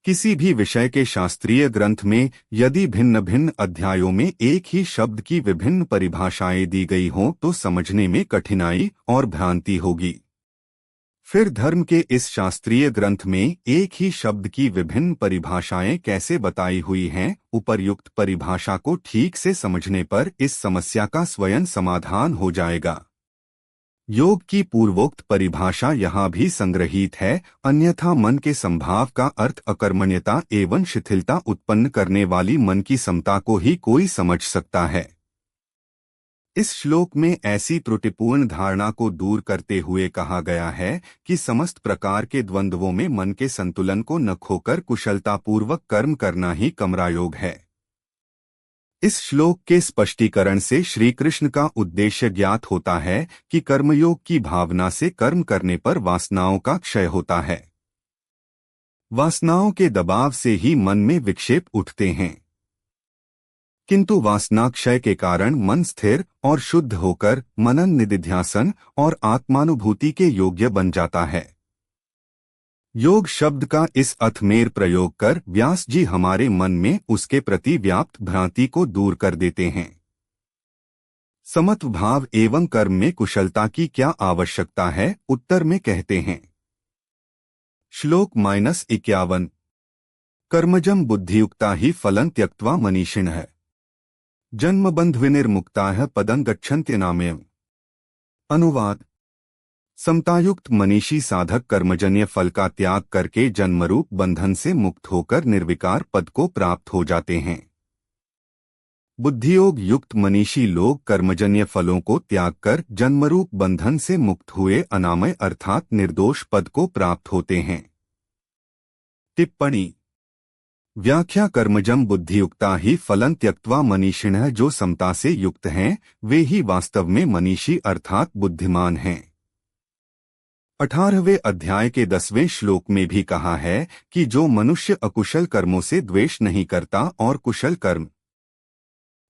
किसी भी विषय के शास्त्रीय ग्रंथ में यदि भिन्न भिन्न अध्यायों में एक ही शब्द की विभिन्न परिभाषाएं दी गई हों, तो समझने में कठिनाई और भ्रांति होगी। फिर धर्म के इस शास्त्रीय ग्रंथ में एक ही शब्द की विभिन्न परिभाषाएं कैसे बताई हुई हैं? उपर्युक्त परिभाषा को ठीक से समझने पर इस समस्या का स्वयं समाधान हो जाएगा। योग की पूर्वोक्त परिभाषा यहाँ भी संग्रहित है, अन्यथा मन के संभाव का अर्थ अकर्मण्यता एवं शिथिलता उत्पन्न करने वाली मन की समता को ही कोई समझ सकता है। इस श्लोक में ऐसी त्रुटिपूर्ण धारणा को दूर करते हुए कहा गया है कि समस्त प्रकार के द्वंद्वों में मन के संतुलन को न खोकर कुशलतापूर्वक कर्म करना ही कर्मयोग है। इस श्लोक के स्पष्टीकरण से श्री कृष्ण का उद्देश्य ज्ञात होता है कि कर्मयोग की भावना से कर्म करने पर वासनाओं का क्षय होता है। वासनाओं के दबाव से ही मन में विक्षेप उठते हैं, किंतु वासनाक्षय के कारण मन स्थिर और शुद्ध होकर मनन निदिध्यासन और आत्मानुभूति के योग्य बन जाता है। योग शब्द का इस अथमेर प्रयोग कर व्यास जी हमारे मन में उसके प्रति व्याप्त भ्रांति को दूर कर देते हैं। समत्व भाव एवं कर्म में कुशलता की क्या आवश्यकता है? उत्तर में कहते हैं। श्लोक -51 कर्मजं बुद्धियुक्ता ही फलं त्यक्त्वा मनीषिणः जन्मबन्धविनिर्मुक्ताः पदं गच्छन्त्यनामयम्। अनुवाद। समतायुक्त मनीषी साधक कर्मजन्य फल का त्याग करके जन्मरूप बंधन से मुक्त होकर निर्विकार पद को प्राप्त हो जाते हैं। बुद्धियोग युक्त मनीषी लोग कर्मजन्य फलों को त्याग कर जन्मरूप बंधन से मुक्त हुए अनामय अर्थात निर्दोष पद को प्राप्त होते हैं। टिप्पणी। व्याख्या। कर्मजं बुद्धियुक्ता ही फलं त्यक्त्वा मनीषिणः, जो समता से युक्त हैं वे ही वास्तव में मनीषी अर्थात बुद्धिमान हैं। 18वें अध्याय के 10वें श्लोक में भी कहा है कि जो मनुष्य अकुशल कर्मों से द्वेष नहीं करता और कुशल कर्म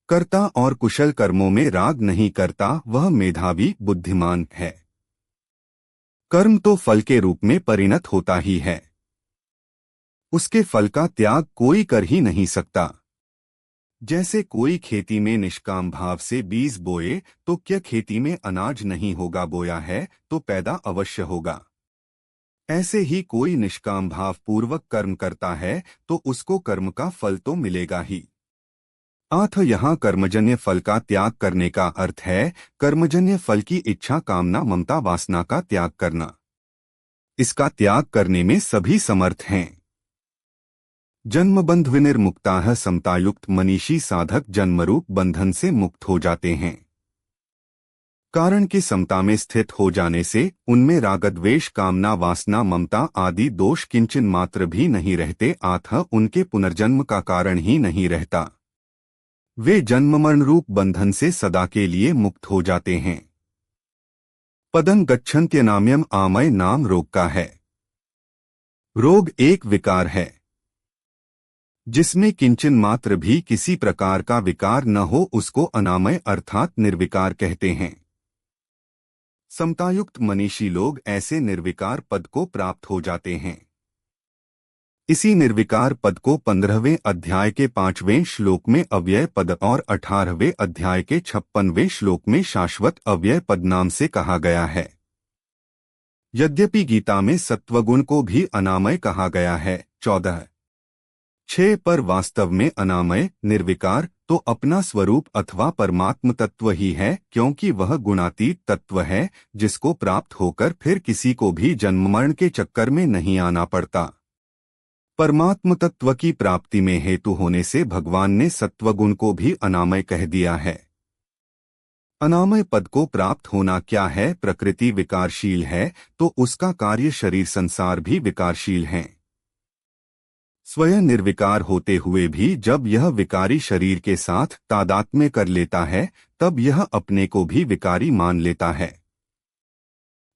करता और कुशल कर्मों में राग नहीं करता वह मेधावी बुद्धिमान है। कर्म तो फल के रूप में परिणत होता ही है, उसके फल का त्याग कोई कर ही नहीं सकता। जैसे कोई खेती में निष्काम भाव से बीज बोए तो क्या खेती में अनाज नहीं होगा, बोया है तो पैदा अवश्य होगा। ऐसे ही कोई निष्काम भाव पूर्वक कर्म करता है तो उसको कर्म का फल तो मिलेगा ही। यहाँ कर्मजन्य फल का त्याग करने का अर्थ है कर्मजन्य फल की इच्छा, कामना, ममता, वासना का त्याग करना। इसका त्याग करने में सभी समर्थ हैं। जन्मबंध विनिर्मुक्ताः, समतायुक्त मनीषी साधक जन्मरूप बंधन से मुक्त हो जाते हैं। कारण कि समता में स्थित हो जाने से उनमें रागद्वेष, कामना, वासना, ममता आदि दोष किंचन मात्र भी नहीं रहते, उनके पुनर्जन्म का कारण ही नहीं रहता। वे जन्म मरण रूप बंधन से सदा के लिए मुक्त हो जाते हैं। पदं गच्छन्त्यनाम्यम, आमय नाम रोग का है। रोग एक विकार है जिसमें किंचन मात्र भी किसी प्रकार का विकार न हो, उसको अनामय अर्थात निर्विकार कहते हैं। समतायुक्त मनीषी लोग ऐसे निर्विकार पद को प्राप्त हो जाते हैं। इसी निर्विकार पद को 15वें अध्याय के 5वें श्लोक में अव्यय पद और 18वें अध्याय के 56वें श्लोक में शाश्वत अव्यय पद नाम से कहा गया है। यद्यपि गीता में सत्वगुण को भी अनामय कहा गया है 14:6, पर वास्तव में अनामय निर्विकार तो अपना स्वरूप अथवा परमात्म तत्व ही है, क्योंकि वह गुणातीत तत्व है जिसको प्राप्त होकर फिर किसी को भी जन्म मरण के चक्कर में नहीं आना पड़ता। परमात्म तत्व की प्राप्ति में हेतु होने से भगवान ने सत्वगुण को भी अनामय कह दिया है। अनामय पद को प्राप्त होना क्या है? प्रकृति विकारशील है तो उसका कार्य शरीर संसार भी विकारशील है। स्वयं निर्विकार होते हुए भी जब यह विकारी शरीर के साथ तादात्म्य कर लेता है तब यह अपने को भी विकारी मान लेता है,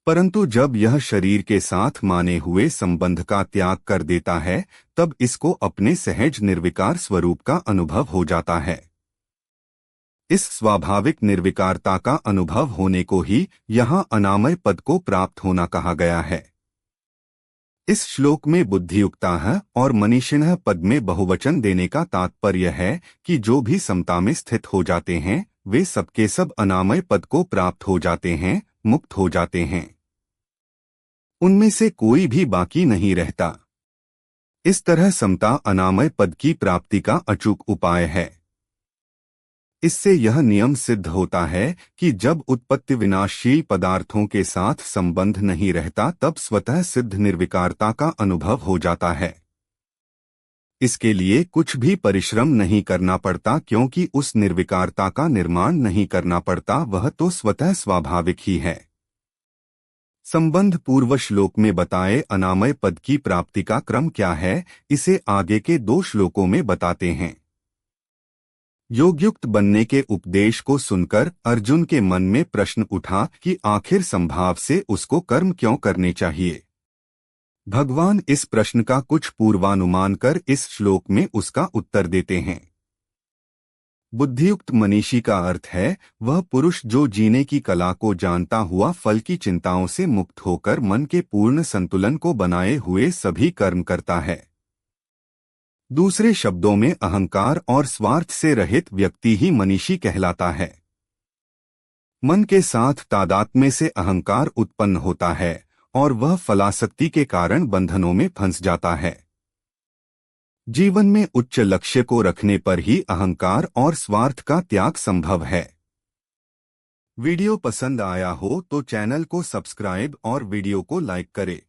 परंतु जब यह शरीर के साथ माने हुए संबंध का त्याग कर देता है तब इसको अपने सहज निर्विकार स्वरूप का अनुभव हो जाता है। इस स्वाभाविक निर्विकारता का अनुभव होने को ही यहाँ अनामय पद को प्राप्त होना कहा गया है। इस श्लोक में बुद्धियुक्ताः और मनीषिणः पद में बहुवचन देने का तात्पर्य है कि जो भी समता में स्थित हो जाते हैं वे सबके सब अनामय पद को प्राप्त हो जाते हैं, मुक्त हो जाते हैं। उनमें से कोई भी बाकी नहीं रहता। इस तरह समता अनामय पद की प्राप्ति का अचूक उपाय है। इससे यह नियम सिद्ध होता है कि जब उत्पत्ति विनाशशील पदार्थों के साथ संबंध नहीं रहता तब स्वतः सिद्ध निर्विकारता का अनुभव हो जाता है। इसके लिए कुछ भी परिश्रम नहीं करना पड़ता, क्योंकि उस निर्विकारता का निर्माण नहीं करना पड़ता, वह तो स्वतः स्वाभाविक ही है। संबंध पूर्व श्लोक में बताए अनामय पद की प्राप्ति का क्रम क्या है, इसे आगे के 2 श्लोकों में बताते हैं। योगयुक्त बनने के उपदेश को सुनकर अर्जुन के मन में प्रश्न उठा कि आखिर संभाव से उसको कर्म क्यों करने चाहिए। भगवान इस प्रश्न का कुछ पूर्वानुमान कर इस श्लोक में उसका उत्तर देते हैं। बुद्धियुक्त मनीषी का अर्थ है वह पुरुष जो जीने की कला को जानता हुआ फल की चिंताओं से मुक्त होकर मन के पूर्ण संतुलन को बनाए हुए सभी कर्म करता है। दूसरे शब्दों में अहंकार और स्वार्थ से रहित व्यक्ति ही मनीषी कहलाता है। मन के साथ तादात्म्य से अहंकार उत्पन्न होता है और वह फलासक्ति के कारण बंधनों में फंस जाता है। जीवन में उच्च लक्ष्य को रखने पर ही अहंकार और स्वार्थ का त्याग संभव है। वीडियो पसंद आया हो तो चैनल को सब्सक्राइब और वीडियो को लाइक करें।